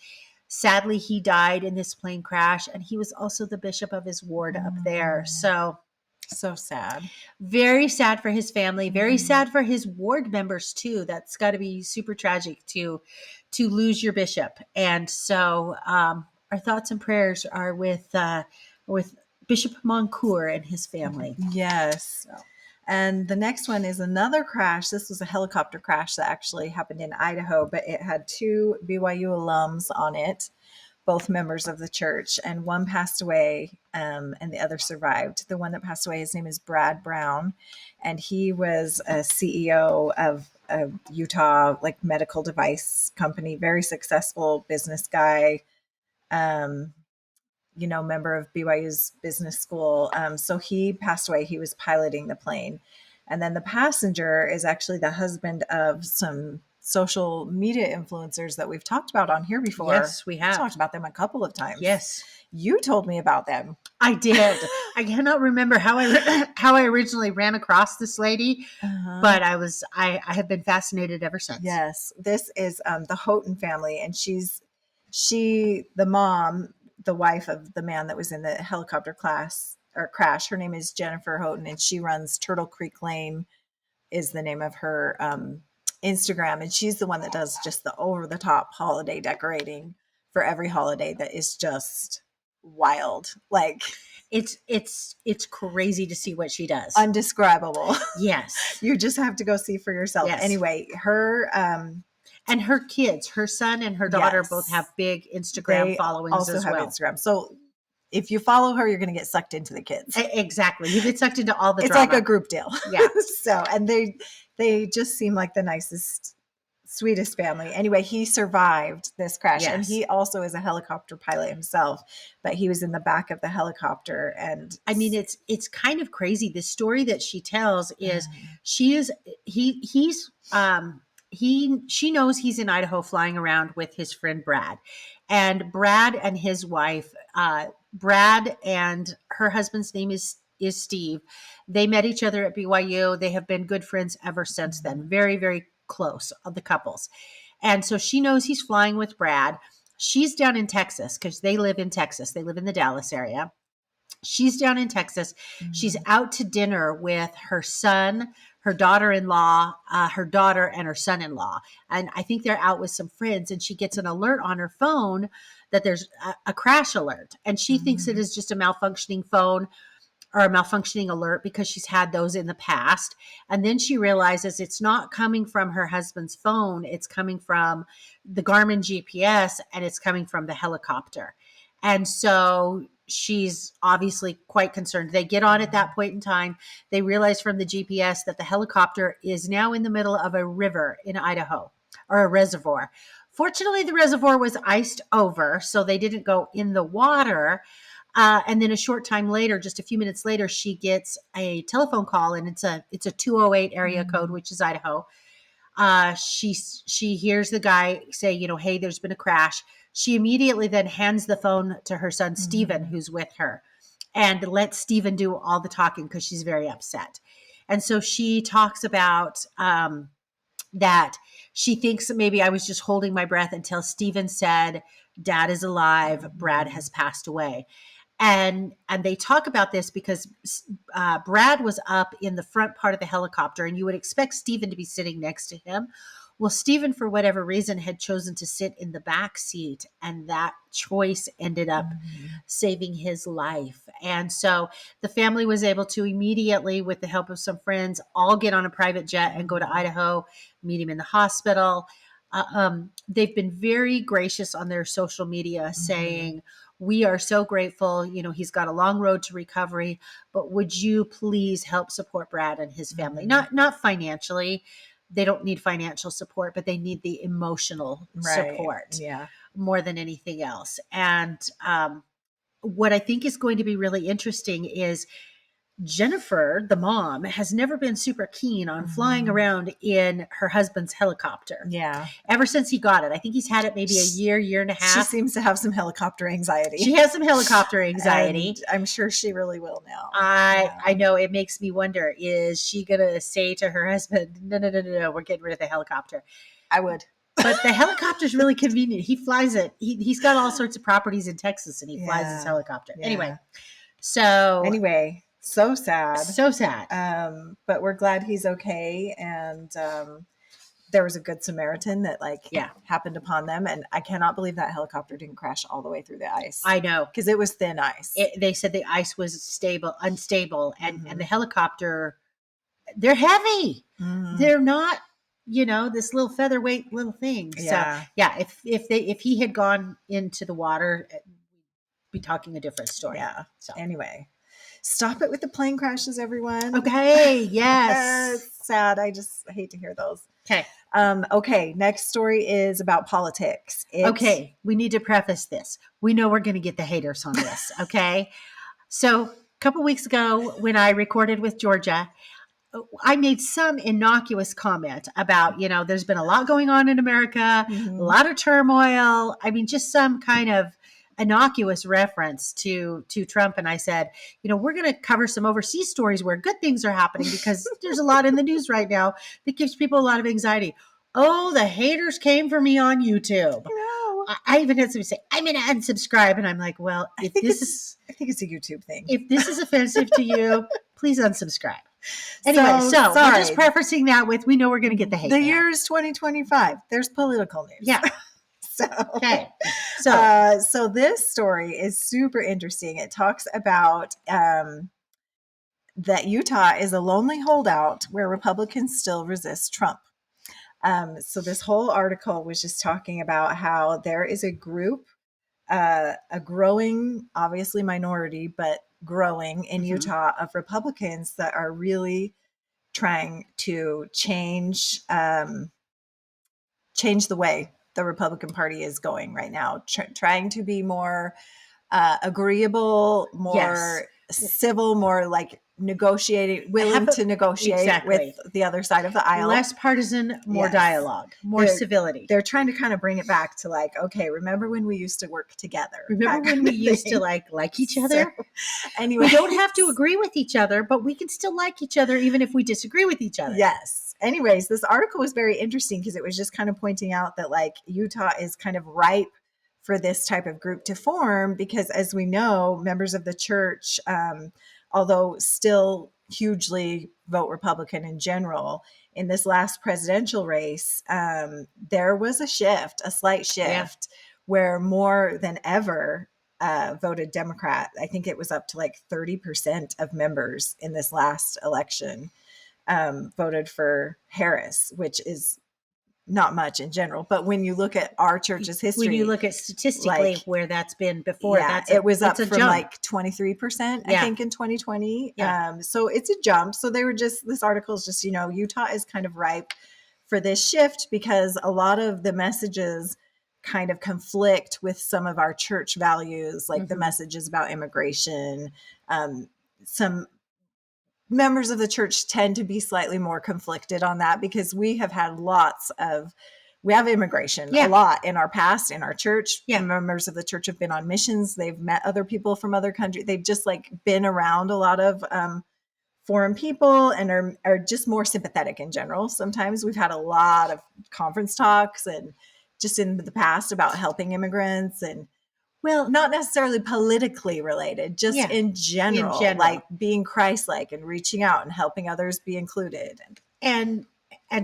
Sadly, he died in this plane crash, and he was also the bishop of his ward up there. So sad. Very sad for his family, very sad for his ward members too. That's got to be super tragic to lose your bishop. And so our thoughts and prayers are with Bishop Moncour and his family. Yes. So. And the next one is another crash. This was a helicopter crash that actually happened in Idaho, but it had 2 BYU alums on it, both members of the church, and one passed away and the other survived. The one that passed away, his name is Brad Brown, and he was a CEO of a Utah medical device company, very successful business guy. Member of BYU's business school. So he passed away. He was piloting the plane. And then the passenger is actually the husband of some social media influencers that we've talked about on here before. Yes, we have. We've talked about them a couple of times. Yes. You told me about them. I did. I cannot remember how I originally ran across this lady, but I have been fascinated ever since. Yes. This is the Houghton family, and the mom, the wife of the man that was in the helicopter crash. Her name is Jennifer Houghton, and she runs Turtle Creek Lane is the name of her Instagram. And she's the one that does just the over the top holiday decorating for every holiday that is just wild. It's crazy to see what she does. Undescribable. Yes. You just have to go see for yourself. Yes. Anyway, her and her kids, her son and her daughter both have big Instagram followings also as have well. Instagram. So if you follow her, you're going to get sucked into the kids. Exactly. You get sucked into all the It's drama. like a group deal. Yeah. So, and they just seem like the nicest, sweetest family. Anyway, he survived this crash, and he also is a helicopter pilot himself, but he was in the back of the helicopter. And it's kind of crazy. The story that she tells is she knows he's in Idaho flying around with his friend Brad, and Brad and his wife, Brad and her husband's name is is Steve. They met each other at BYU. They have been good friends ever since then. Very, very close, the couples. And so she knows he's flying with Brad. She's down in Texas because they live in Texas. They live in the Dallas area. She's down in Texas. She's out to dinner with her son, her daughter-in-law, her daughter, and her son-in-law. And I think they're out with some friends, and she gets an alert on her phone that there's a crash alert. And she thinks it is just a malfunctioning phone or a malfunctioning alert because she's had those in the past. And then she realizes it's not coming from her husband's phone. It's coming from the Garmin GPS, and it's coming from the helicopter. And so she's obviously quite concerned. They get on at that point in time. They realize from the GPS that the helicopter is now in the middle of a river in Idaho, or a reservoir. Fortunately, the reservoir was iced over, so they didn't go in the water. And then a short time later, just a few minutes later, she gets a telephone call, and it's a 208 area code, which is Idaho. She hears the guy say, hey, there's been a crash. She immediately then hands the phone to her son, Stephen, who's with her, and lets Stephen do all the talking because she's very upset. And so she talks about that she thinks maybe I was just holding my breath until Stephen said, Dad is alive, Brad has passed away. And they talk about this because Brad was up in the front part of the helicopter, and you would expect Stephen to be sitting next to him. Well, Stephen, for whatever reason, had chosen to sit in the back seat, and that choice ended up saving his life. And so the family was able to immediately, with the help of some friends, all get on a private jet and go to Idaho, meet him in the hospital. They've been very gracious on their social media saying, we are so grateful. He's got a long road to recovery, but would you please help support Brad and his family? Not financially. They don't need financial support, but they need the emotional support more than anything else. And what I think is going to be really interesting is Jennifer, the mom, has never been super keen on flying around in her husband's helicopter. Yeah. Ever since he got it. I think he's had it maybe a year and a half. She seems to have some helicopter anxiety. She has some helicopter anxiety. And I'm sure she really will now. I know. It makes me wonder, is she going to say to her husband, no, we're getting rid of the helicopter? I would. But the helicopter is really convenient. He flies it. He's got all sorts of properties in Texas, and he flies his helicopter. Yeah. Anyway. So sad. So sad. But we're glad he's okay. And there was a good Samaritan that happened upon them. And I cannot believe that helicopter didn't crash all the way through the ice. I know. Because it was thin ice. They said the ice was unstable. And the helicopter, they're heavy. They're not, this little featherweight little thing. Yeah. So if he had gone into the water, we'd be talking a different story. Yeah. So anyway. Stop it with the plane crashes, everyone. Okay. Yes. It's sad. I just hate to hear those. Okay. Okay. Next story is about politics. Okay. We need to preface this. We know we're going to get the haters on this. Okay. So a couple weeks ago when I recorded with Georgia, I made some innocuous comment about, there's been a lot going on in America, a lot of turmoil. I mean, just some kind of innocuous reference to Trump. And I said, we're going to cover some overseas stories where good things are happening because there's a lot in the news right now that gives people a lot of anxiety. Oh, the haters came for me on YouTube. No. I even had somebody say, I'm going to unsubscribe. And I'm like, well, I think it's a YouTube thing. If this is offensive to you, please unsubscribe. Anyway, so we're just prefacing that with, we know we're going to get the hate. The year is 2025. There's political news. Yeah. Okay. So this story is super interesting. It talks about that Utah is a lonely holdout where Republicans still resist Trump. So this whole article was just talking about how there is a group, a growing, obviously minority, but growing in Utah of Republicans that are really trying to change the way the Republican Party is going right now, trying to be more agreeable, more civil, more like willing to negotiate with the other side of the aisle. Less partisan, more dialogue, more civility. They're trying to kind of bring it back to like, okay, remember when we used to work together? Remember when we used to like each other? So, anyway, we don't have to agree with each other, but we can still like each other even if we disagree with each other. Yes. Anyways, this article was very interesting because it was just kind of pointing out that like Utah is kind of ripe for this type of group to form because, as we know, members of the church, although still hugely vote Republican in general, in this last presidential race, there was a slight shift, where more than ever voted Democrat. I think it was up to like 30% of members in this last election voted for Harris, which is not much in general, but when you look at our church's history, when you look at statistically like, where that's been before, it was up from like 23%, I think, in 2020. So it's a jump. So they were this article is just, Utah is kind of ripe for this shift because a lot of the messages kind of conflict with some of our church values, like the messages about immigration. Some members of the church tend to be slightly more conflicted on that because we have had we have immigration a lot in our past, in our church. Members of the church have been on missions. They've met other people from other countries. They've just like been around a lot of foreign people and are just more sympathetic in general. Sometimes we've had a lot of conference talks and just in the past about helping immigrants and, well, not necessarily politically related, just in general, like being Christ-like and reaching out and helping others be included. And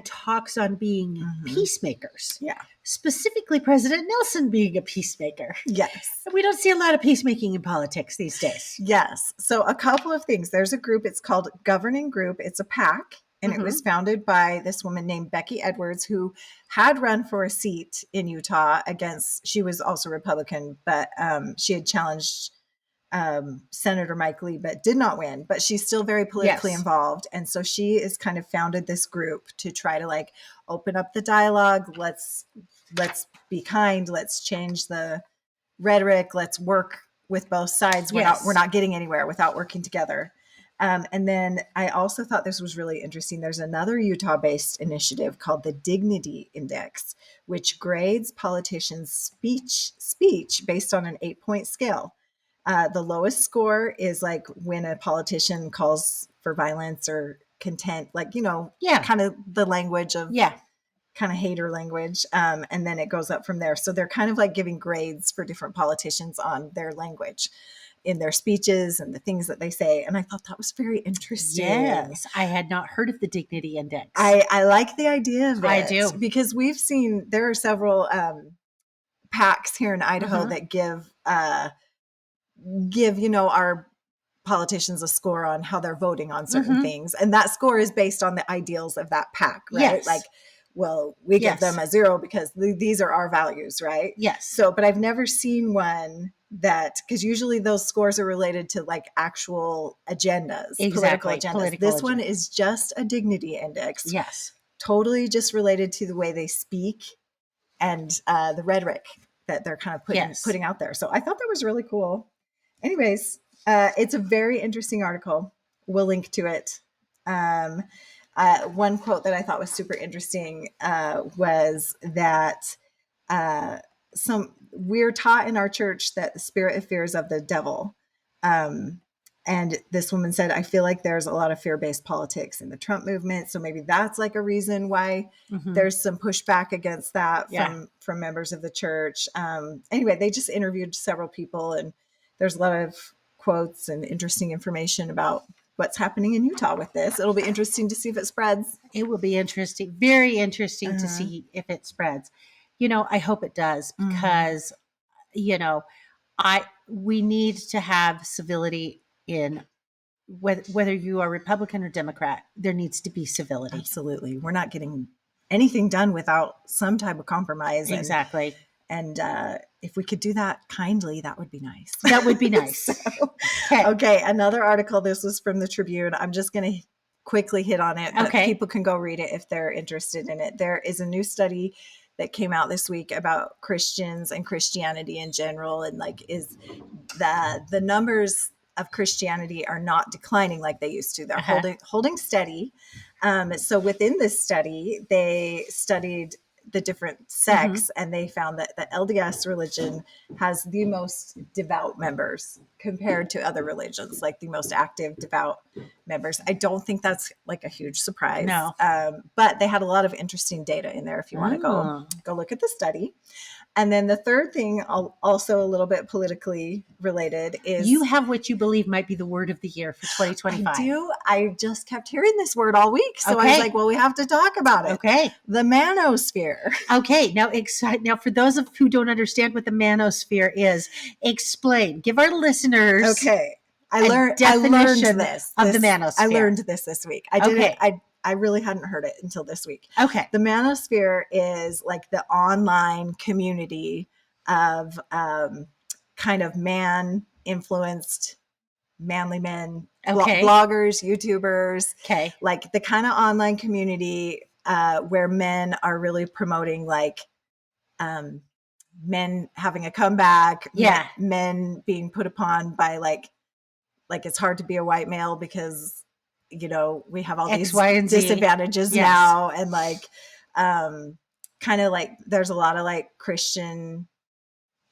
talks on being peacemakers. Yeah. Specifically President Nelson being a peacemaker. Yes. We don't see a lot of peacemaking in politics these days. Yes. So a couple of things. There's a group, it's called Governing Group. It's a PAC. And it was founded by this woman named Becky Edwards, who had run for a seat in Utah she was also Republican, but she had challenged Senator Mike Lee, but did not win. But she's still very politically involved. And so she is kind of founded this group to try to like open up the dialogue. Let's be kind. Let's change the rhetoric. Let's work with both sides. We're not getting anywhere without working together. And then I also thought this was really interesting. There's another Utah-based initiative called the Dignity Index, which grades politicians' speech based on an 8-point scale. The lowest score is like when a politician calls for violence or contempt, like, kind of the language of kind of hater language. And then it goes up from there. So they're kind of like giving grades for different politicians on their language in their speeches and the things that they say. And I thought that was very interesting. Yes. I had not heard of the Dignity Index. I like the idea of it. I do. Because we've seen, there are several PACs here in Idaho that give, our politicians a score on how they're voting on certain things. And that score is based on the ideals of that PAC, right? Yes. Like, well, we give them a 0 because these are our values, right? Yes. So, but I've never seen one because usually those scores are related to like actual agendas, political agendas. This one is just a dignity index. Yes. Totally just related to the way they speak and the rhetoric that they're kind of putting out there. So I thought that was really cool. Anyways, it's a very interesting article. We'll link to it. One quote that I thought was super interesting was that we're taught in our church that the spirit of fear is of the devil. And this woman said, I feel like there's a lot of fear-based politics in the Trump movement. So maybe that's like a reason why there's some pushback against that from members of the church. Anyway, they just interviewed several people and there's a lot of quotes and interesting information about what's happening in Utah with this. It'll be interesting to see if it spreads. It will be interesting, very interesting to see if it spreads. I hope it does because, we need to have civility in whether you are Republican or Democrat, there needs to be civility. Absolutely. We're not getting anything done without some type of compromise. Exactly. And if we could do that kindly, that would be nice. That would be nice. Okay. Another article. This was from the Tribune. I'm just going to quickly hit on it, but people can go read it if they're interested in it. There is a new study that came out this week about Christians and Christianity in general. And like, is the numbers of Christianity are not declining like they used to. They're holding steady. So within this study, they studied the different sects, and they found that the LDS religion has the most devout members compared to other religions, like the most active devout members. I don't think that's like a huge surprise. No. But they had a lot of interesting data in there if you want to go look at the study. And then the third thing, also a little bit politically related, is you have what you believe might be the word of the year for 2025. I do. I just kept hearing this word all week. So I was like, well, we have to talk about it. Okay. The manosphere. Okay. Now, for those of who don't understand what the manosphere is, explain. Give our listeners I learned this of the manosphere. I learned this week. I really hadn't heard it until this week. Okay. The manosphere is like the online community of kind of man-influenced manly men, bloggers, YouTubers. Okay. Like the kind of online community where men are really promoting like men having a comeback. Yeah. Men being put upon by like it's hard to be a white male because we have all X, these Y, and Z. disadvantages now. And like, kind of like, there's a lot of like Christian,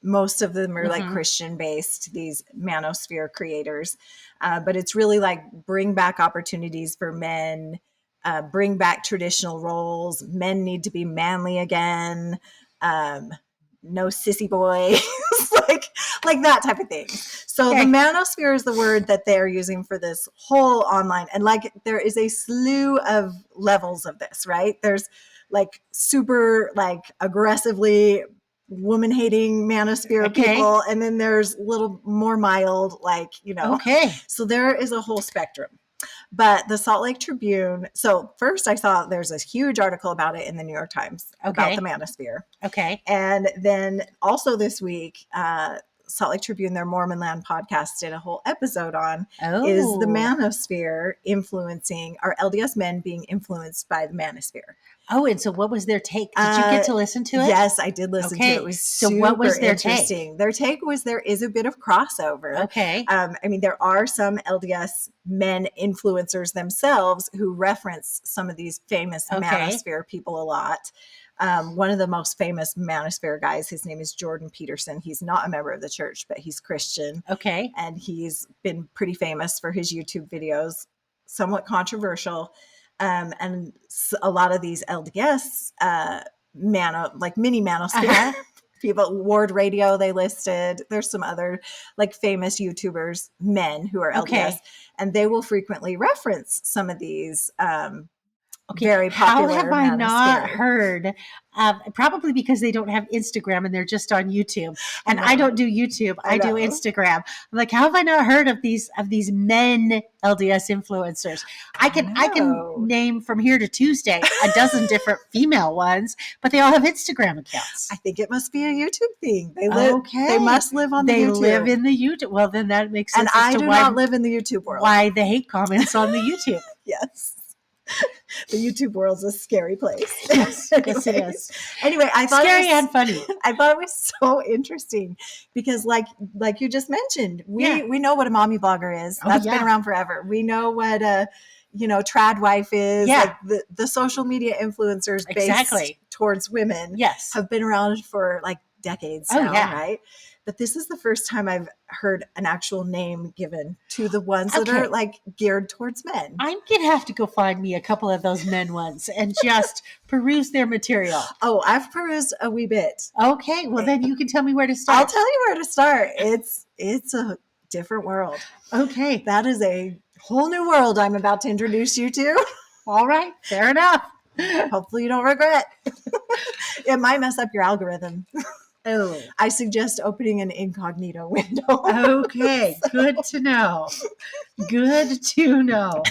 most of them are like Christian based, these manosphere creators. But it's really like bring back opportunities for men, bring back traditional roles. Men need to be manly again. No sissy boys, like that type of thing. So the manosphere is the word that they're using for this whole online. And like, there is a slew of levels of this, right? There's like super like aggressively woman hating manosphere people. And then there's a little more mild, like, so there is a whole spectrum. But the Salt Lake Tribune, so first I saw there's a huge article about it in the New York Times about the manosphere. Okay. And then also this week, Salt Lake Tribune, their Mormon Land podcast, did a whole episode on is the manosphere influencing, are LDS men being influenced by the manosphere? Oh, and so what was their take? Did you get to listen to it? Yes, I did listen to it. It was super what was their interesting. take? Their take was there is a bit of crossover. Okay. I mean, there are some LDS men influencers themselves who reference some of these famous manosphere people a lot. One of the most famous manosphere guys, his name is Jordan Peterson. He's not a member of the church, but he's Christian. Okay. And he's been pretty famous for his YouTube videos, somewhat controversial. And a lot of these LDS mini manosphere people, Ward Radio, they listed. There's some other like famous YouTubers, men who are LDS, and they will frequently reference some of these very popular. How have I not heard? Probably because they don't have Instagram and they're just on YouTube. And I don't do YouTube. I do Instagram. I'm like, how have I not heard of these men LDS influencers? I can name from here to Tuesday a dozen different female ones, but they all have Instagram accounts. I think it must be a YouTube thing. They live. They must live on the YouTube. They live in the YouTube. Well, then that makes sense. And I do not live in the YouTube world. Why the hate comments on the YouTube? Yes. The YouTube world's a scary place. Yes, yes, it is. Anyway, I thought scary and funny. I thought it was so interesting because, like you just mentioned, we know what a mommy blogger is. That's been around forever. We know what a trad wife is. Yeah. Like the social media influencers based towards women. Yes, have been around for like decades now, right? But this is the first time I've heard an actual name given to the ones that are like geared towards men. I'm going to have to go find me a couple of those men ones and just peruse their material. Oh, I've perused a wee bit. Okay. Well, then you can tell me where to start. I'll tell you where to start. It's a different world. Okay. That is a whole new world I'm about to introduce you to. All right. Fair enough. Hopefully you don't regret. It might mess up your algorithm. Oh, I suggest opening an incognito window. Okay, good to know. Good to know.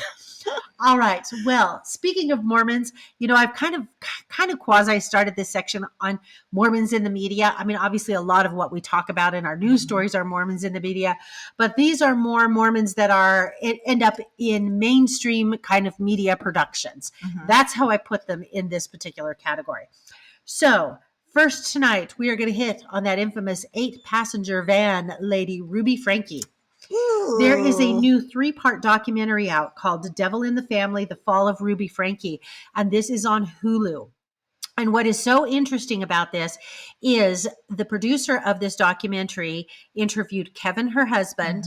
All right. Well, speaking of Mormons, I've kind of quasi started this section on Mormons in the media. I mean, obviously a lot of what we talk about in our news stories are Mormons in the media, but these are more Mormons that end up in mainstream kind of media productions. Mm-hmm. That's how I put them in this particular category. So, first tonight, we are going to hit on that infamous 8-passenger van lady, Ruby Frankie. There is a new 3-part documentary out called The Devil in the Family, The Fall of Ruby Frankie. And this is on HULU. And what is so interesting about this is the producer of this documentary interviewed Kevin, her husband,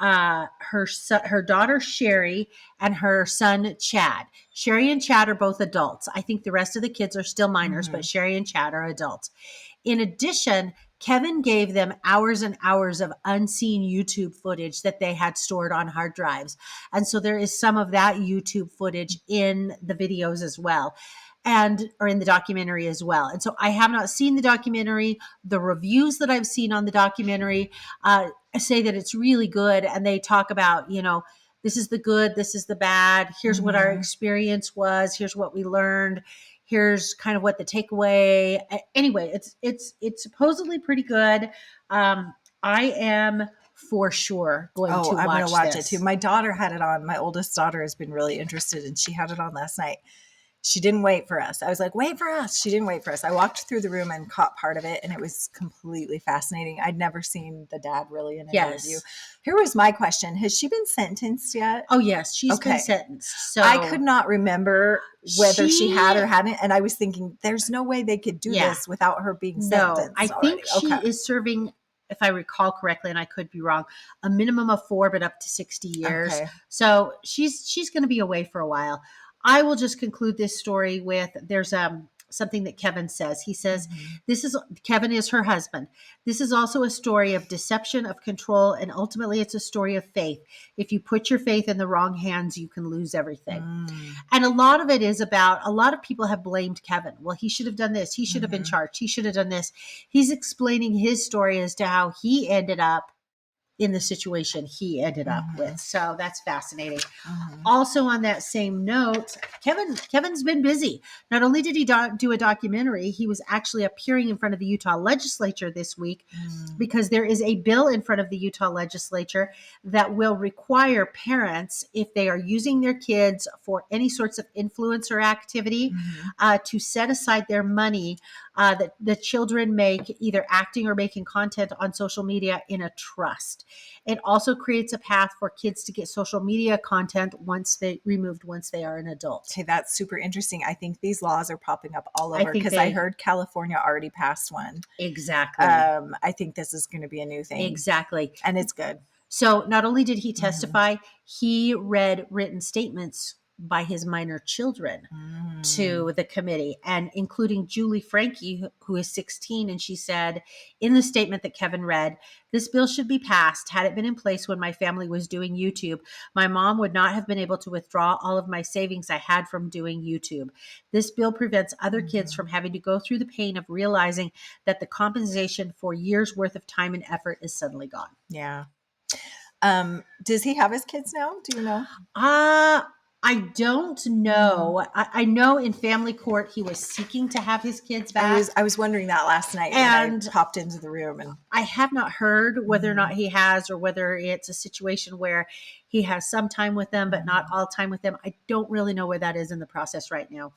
her daughter, Sherry, and her son, Chad. Sherry and Chad are both adults. I think the rest of the kids are still minors, but Sherry and Chad are adults. In addition, Kevin gave them hours and hours of unseen YouTube footage that they had stored on hard drives. And so there is some of that YouTube footage in the videos as well. Or in the documentary as well. And so I have not seen the documentary. The reviews that I've seen on the documentary say that it's really good. And they talk about, this is the good, this is the bad. Here's what our experience was. Here's what we learned. Here's kind of what the takeaway. Anyway, it's supposedly pretty good. I am for sure going to watch this. I'm going to watch it too. My daughter had it on. My oldest daughter has been really interested, and she had it on last night. She didn't wait for us. I was like, wait for us. She didn't wait for us. I walked through the room and caught part of it, and it was completely fascinating. I'd never seen the dad really in an interview. Here was my question. Has she been sentenced yet? Oh, yes. She's been sentenced. So I could not remember whether she had or hadn't, and I was thinking, there's no way they could do this without her being sentenced. I think she is serving, if I recall correctly, and I could be wrong, a minimum of 4, but up to 60 years. Okay. So she's going to be away for a while. I will just conclude this story with there's something that Kevin says. He says, Kevin is her husband. This is also a story of deception, of control, and ultimately it's a story of faith. If you put your faith in the wrong hands, you can lose everything. And a lot of it is about, a lot of people have blamed Kevin. Well, he should have done this. He should have been charged. He should have done this. He's explaining his story as to how he ended up in the situation he ended up with. So that's fascinating. Also on that same note, Kevin's been busy. Not only did he do a documentary, he was actually appearing in front of the Utah Legislature this week because there is a bill in front of the Utah Legislature that will require parents, if they are using their kids for any sorts of influencer activity, to set aside their money that the children make either acting or making content on social media in a trust. It also creates a path for kids to get social media content once they are an adult. Okay, that's super interesting. I think these laws are popping up all over because I heard California already passed one. Exactly. I think this is going to be a new thing. Exactly. And it's good. So not only did he testify, he read written statements by his minor children to the committee, and including Julie Frankie, who is 16. And she said in the statement that Kevin read, "This bill should be passed. Had it been in place when my family was doing YouTube, my mom would not have been able to withdraw all of my savings I had from doing YouTube. This bill prevents other kids from having to go through the pain of realizing that the compensation for years worth of time and effort is suddenly gone." Yeah. Does he have his kids now? Do you know? I don't know. I know in family court he was seeking to have his kids back. I was wondering that last night when I popped into the room. And I have not heard whether or not he has, or whether it's a situation where he has some time with them, but not all time with them. I don't really know where that is in the process right now.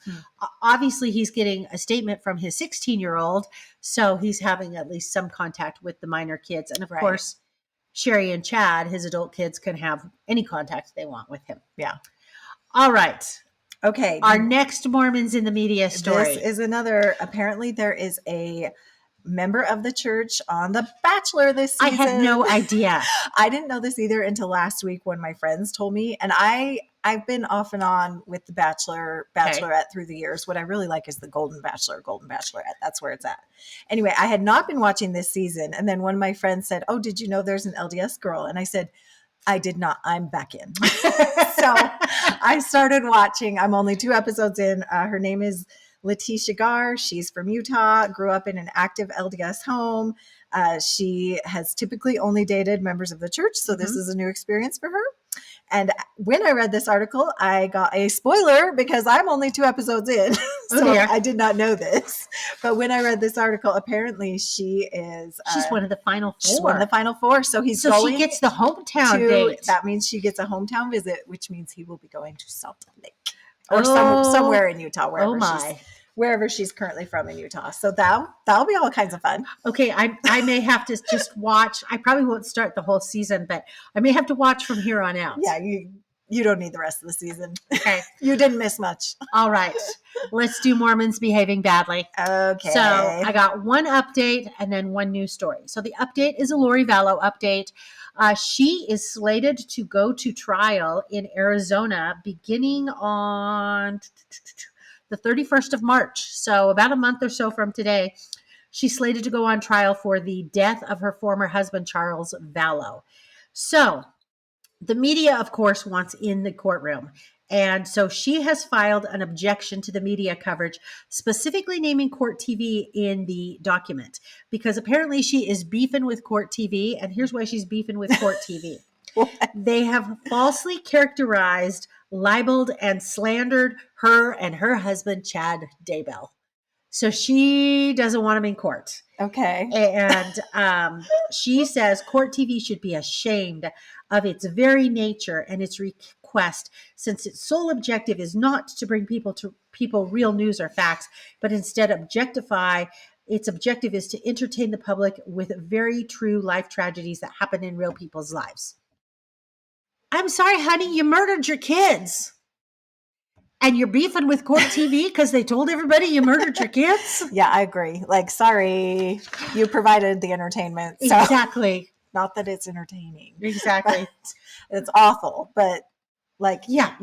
Obviously, he's getting a statement from his 16-year-old, so he's having at least some contact with the minor kids. And of course, Sherry and Chad, his adult kids, can have any contact they want with him. Yeah. All right. Okay. Our next Mormons in the media story. This is another, apparently there is a member of the church on The Bachelor this season. I had no idea. I didn't know this either until last week when my friends told me. And I've been off and on with The Bachelor, Bachelorette through the years. What I really like is the Golden Bachelor, Golden Bachelorette. That's where it's at. Anyway, I had not been watching this season. And then one of my friends said, "Oh, did you know there's an LDS girl?" And I said, "I did not. I'm back in." So I started watching. I'm only 2 episodes in. Her name is Letitia Gar. She's from Utah, grew up in an active LDS home. She has typically only dated members of the church. So this is a new experience for her. And when I read this article, I got a spoiler because I'm only 2 episodes in. So I did not know this. But when I read this article, apparently she is... she's one of the final 4. She's one of the final 4. So he's going... she gets the hometown date. That means she gets a hometown visit, which means he will be going to Salt Lake. Or somewhere in Utah, wherever wherever she's currently from in Utah. So that'll be all kinds of fun. Okay, I may have to just watch. I probably won't start the whole season, but I may have to watch from here on out. Yeah, you don't need the rest of the season. Okay. You didn't miss much. All right. Let's do Mormons behaving badly. Okay. So I got one update and then one news story. So the update is a Lori Vallow update. She is slated to go to trial in Arizona beginning on the 31st of March. So about a month or so from today. She's slated to go on trial for the death of her former husband, Charles Vallow. So the media, of course, wants in the courtroom. And so she has filed an objection to the media coverage, specifically naming Court TV in the document, because apparently she is beefing with Court TV. And here's why she's beefing with Court TV. They have falsely characterized, libeled, and slandered her and her husband, Chad Daybell. So she doesn't want him in court. Okay. And she says Court TV should be ashamed of its very nature and its request, since its sole objective is not to bring people real news or facts, but instead objectify. Its objective is to entertain the public with very true life tragedies that happen in real people's lives. I'm sorry, honey, you murdered your kids. And you're beefing with Court TV because they told everybody you murdered your kids? Yeah, I agree. Like, sorry, you provided the entertainment. So Exactly. not that it's entertaining. Exactly. It's awful. But like, yeah.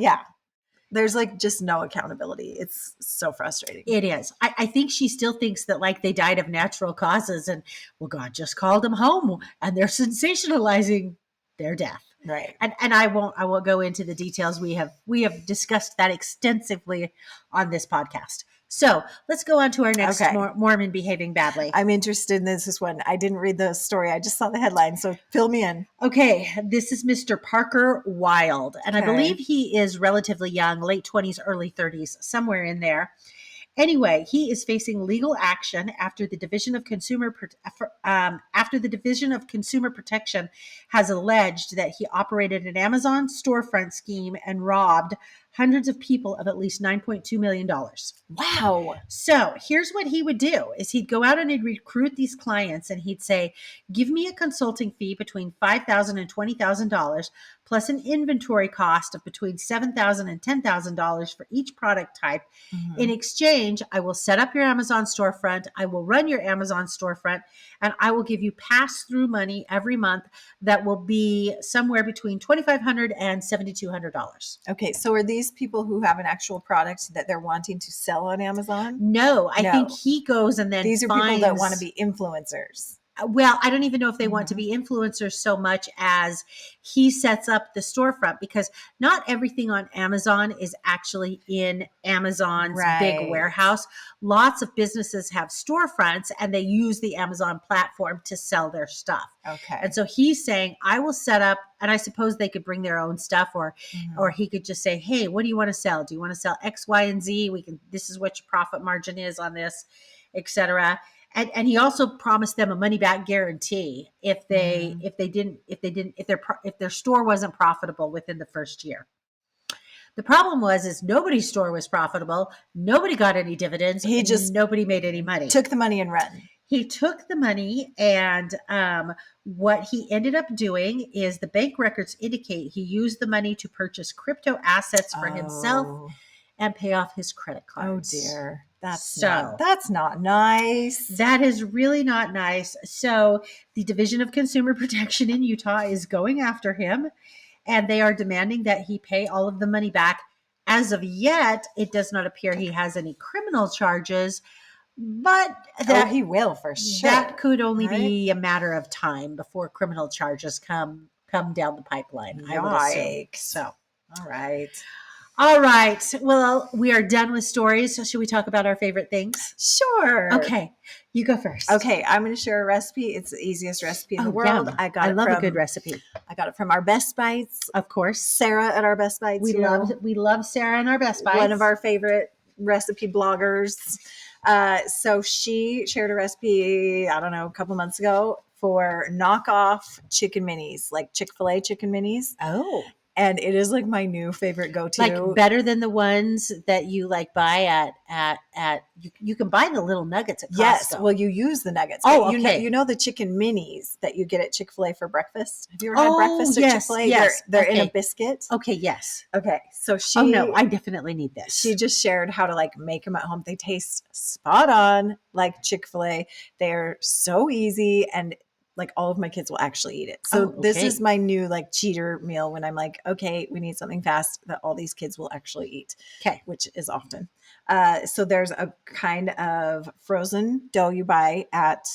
There's like just no accountability. It's so frustrating. It is. I think she still thinks that like they died of natural causes and, well, God just called them home and they're sensationalizing their death. Right. And I won't go into the details. We have discussed that extensively on this podcast. So let's go on to our next Mormon behaving badly. I'm interested in this one. I didn't read the story. I just saw the headline. So fill me in. Okay. This is Mr. Parker Wild. And I believe he is relatively young, late 20s, early 30s, somewhere in there. Anyway, he is facing legal action after the Division of Consumer Protection has alleged that he operated an Amazon storefront scheme and robbed hundreds of people of at least $9.2 million. Wow. So here's what he would do is he'd go out and he'd recruit these clients and he'd say, give me a consulting fee between $5,000 and $20,000 plus an inventory cost of between $7,000 and $10,000 for each product type. Mm-hmm. In exchange, I will set up your Amazon storefront. I will run your Amazon storefront and I will give you pass-through money every month that will be somewhere between $2,500 and $7,200. Okay. So are these people who have an actual product that they're wanting to sell on Amazon? No, I think he goes and then these are people that want to be influencers. Well, I don't even know if they want to be influencers so much as he sets up the storefront, because not everything on Amazon is actually in Amazon's big warehouse. Lots of businesses have storefronts and they use the Amazon platform to sell their stuff. Okay. And so he's saying, I will set up, and I suppose they could bring their own stuff or he could just say, hey, what do you want to sell? Do you want to sell X, Y, and Z? This is what your profit margin is on this, etc. And he also promised them a money back guarantee if their store wasn't profitable within the first year. The problem is nobody's store was profitable. Nobody got any dividends. Nobody made any money. Took the money and ran. He took the money, and what he ended up doing is the bank records indicate he used the money to purchase crypto assets for himself and pay off his credit cards. Oh dear. That's not nice. That is really not nice. So the Division of Consumer Protection in Utah is going after him, and they are demanding that he pay all of the money back. As of yet, it does not appear he has any criminal charges, but he will for sure. That could only be a matter of time before criminal charges come down the pipeline. Yikes. I would assume. So, All right. Well, we are done with stories. So should we talk about our favorite things? Sure. Okay. You go first. Okay. I'm going to share a recipe. It's the easiest recipe in the world. Yeah. I love a good recipe. I got it from our Best Bites. Of course. Sarah at our Best Bites. We love Sarah and our Best Bites. One of our favorite recipe bloggers. So she shared a recipe, I don't know, a couple months ago for knockoff chicken minis, like Chick-fil-A chicken minis. Oh. And it is like my new favorite go-to. Like better than the ones that you like buy at you can buy the little nuggets at Costco. Yes, well, you use the nuggets. Oh, but okay. You know the chicken minis that you get at Chick-fil-A for breakfast? Have you ever had breakfast at yes, Chick-fil-A? yes. They're in a Okay. biscuit. Okay, yes. Okay, so she. Oh no, I definitely need this. She just shared how to like make them at home. They taste spot on like Chick-fil-A. They're so easy, and like all of my kids will actually eat it. So this is my new like cheater meal when I'm like, okay, we need something fast that all these kids will actually eat. Okay, which is often. So there's a kind of frozen dough you buy at.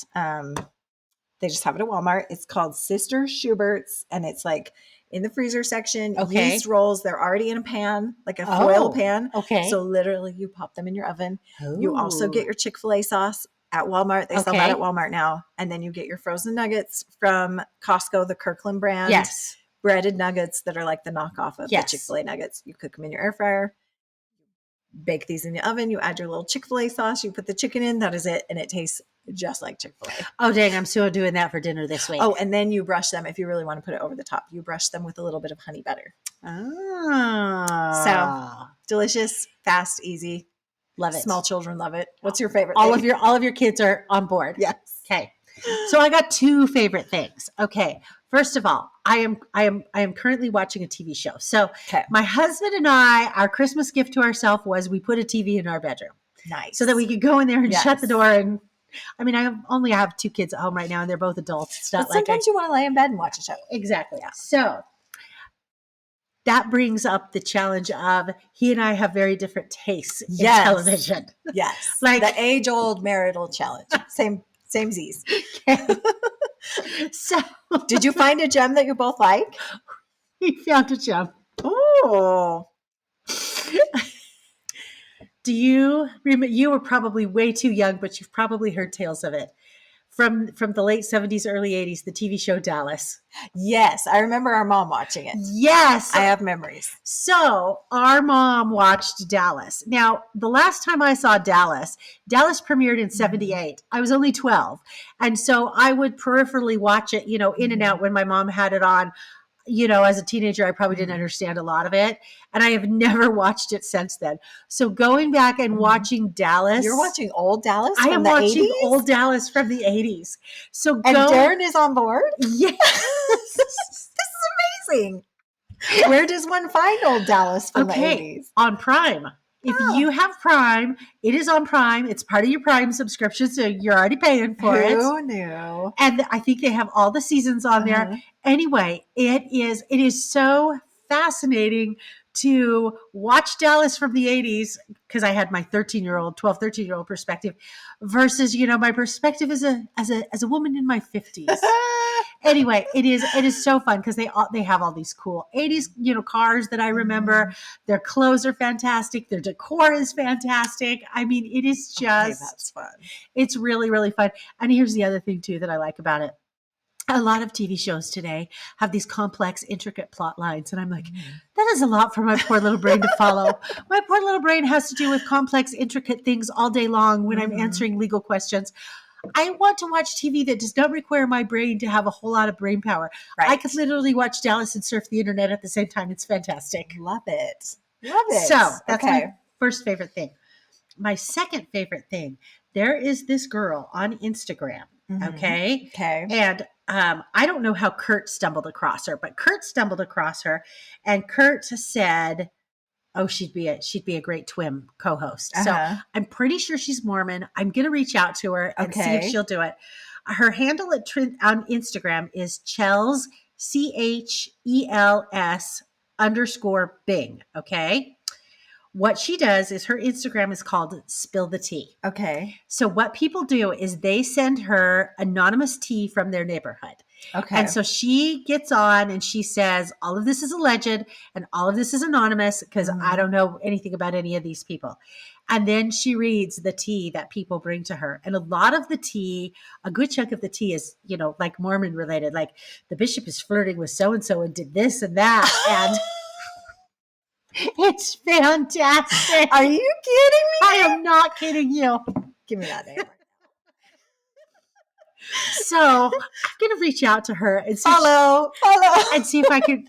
They just have it at Walmart. It's called Sister Schubert's, and it's like in the freezer section. Okay. Yeast rolls. They're already in a pan, like a foil pan. Okay. So literally, you pop them in your oven. Ooh. You also get your Chick-fil-A sauce at Walmart. They sell that at Walmart now. And then you get your frozen nuggets from Costco, the Kirkland brand. Yes. Breaded nuggets that are like the knockoff of the Chick-fil-A nuggets. You cook them in your air fryer. Bake these in the oven. You add your little Chick-fil-A sauce. You put the chicken in. That is it. And it tastes just like Chick-fil-A. Oh, dang. I'm still doing that for dinner this week. Oh, and then you brush them. If you really want to put it over the top, you brush them with a little bit of honey butter. Ah. So delicious, fast, easy. Love it. Small children love it. What's your favorite all thing? of your kids are on board. Yes. Okay. So I got two favorite things. Okay. First of all, I am currently watching a TV show. So my husband and I, our Christmas gift to ourselves was we put a TV in our bedroom. Nice. So that we could go in there and shut the door. And I mean, I only have two kids at home right now, and they're both adults. It's not but sometimes you want to lay in bed and watch a show. Exactly. Yeah. So that brings up the challenge of he and I have very different tastes in television. Yes. Like the age-old marital challenge. Same Z's. So did you find a gem that you both like? We found a gem. Oh. Do you remember? You were probably way too young, but you've probably heard tales of it. From the late 70s, early 80s, the TV show Dallas. Yes, I remember our mom watching it. Yes. I have memories. So our mom watched Dallas. Now, the last time I saw Dallas premiered in 78. I was only 12. And so I would peripherally watch it, in and out when my mom had it on. As a teenager, I probably didn't understand a lot of it. And I have never watched it since then. So going back and watching Dallas. You're watching old Dallas from the 80s? I am watching old Dallas from the 80s. So and Darren is on board? Yes. This is amazing. Where does one find old Dallas from the 80s? On Prime. If you have Prime, it is on Prime. It's part of your Prime subscription, so you're already paying for it. Who knew? And I think they have all the seasons on there. Anyway, it is so fascinating to watch Dallas from the 80s because I had my 13-year-old perspective versus, my perspective as a woman in my 50s. Anyway, it is so fun because they have all these cool 80s, cars that I remember. Their clothes are fantastic. Their decor is fantastic. I mean, it is just that's fun. It's really, really fun. And here's the other thing too that I like about it. A lot of TV shows today have these complex, intricate plot lines. And I'm like, that is a lot for my poor little brain to follow. My poor little brain has to do with complex, intricate things all day long when I'm answering legal questions. I want to watch TV that does not require my brain to have a whole lot of brain power. Right. I could literally watch Dallas and surf the internet at the same time. It's fantastic. Love it. Love it. So that's my first favorite thing. My second favorite thing, there is this girl on Instagram. Okay. And I don't know how Kurt stumbled across her, but Kurt stumbled across her, and Kurt said, "Oh, she'd be a great twin co-host." So I'm pretty sure she's Mormon. I'm gonna reach out to her and see if she'll do it. Her handle on Instagram is Chels CHELS_Bing. Okay. What she does is her Instagram is called Spill the Tea. Okay. So what people do is they send her anonymous tea from their neighborhood. Okay. And so she gets on and she says, all of this is alleged and all of this is anonymous because I don't know anything about any of these people. And then she reads the tea that people bring to her. And a lot of the tea, a good chunk of the tea is, like Mormon related, like the bishop is flirting with so-and-so and did this and that. And it's fantastic. Are you kidding me? I am not kidding you. Give me that name. So I'm going to reach out to her and follow, and see if I can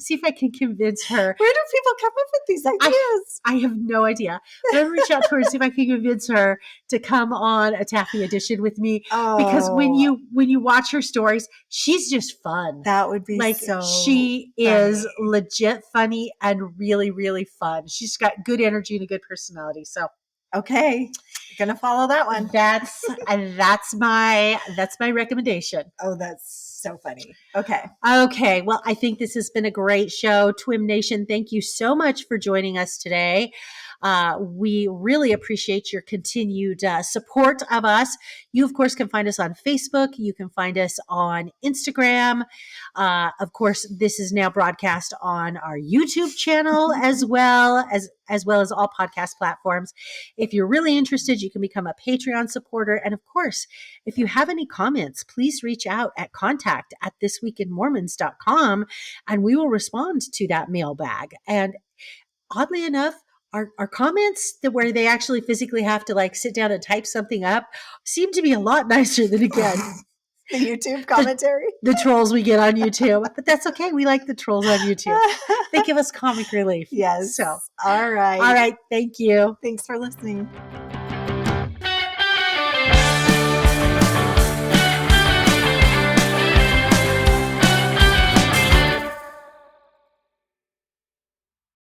convince her. Where do people come up with these ideas? I have no idea. But I'm going to reach out to her and see if I can convince her to come on a Taffy edition with me. Because when you watch her stories, she's just fun. That would be like so she is legit funny and really, really fun. She's got good energy and a good personality. So okay, gonna follow that one. That's my recommendation. Oh, that's so funny. Okay. Well, I think this has been a great show. Twim Nation, thank you so much for joining us today. We really appreciate your continued support of us. You, of course, can find us on Facebook. You can find us on Instagram. Of course, this is now broadcast on our YouTube channel as well as all podcast platforms. If you're really interested, you can become a Patreon supporter. And of course, if you have any comments, please reach out at contact@thisweekinmormons.com and we will respond to that mailbag. And oddly enough, our comments where they actually physically have to like sit down and type something up seem to be a lot nicer than, again, the YouTube commentary. The trolls we get on YouTube. But that's okay. We like the trolls on YouTube. They give us comic relief. Yes. So, all right. All right. Thank you. Thanks for listening.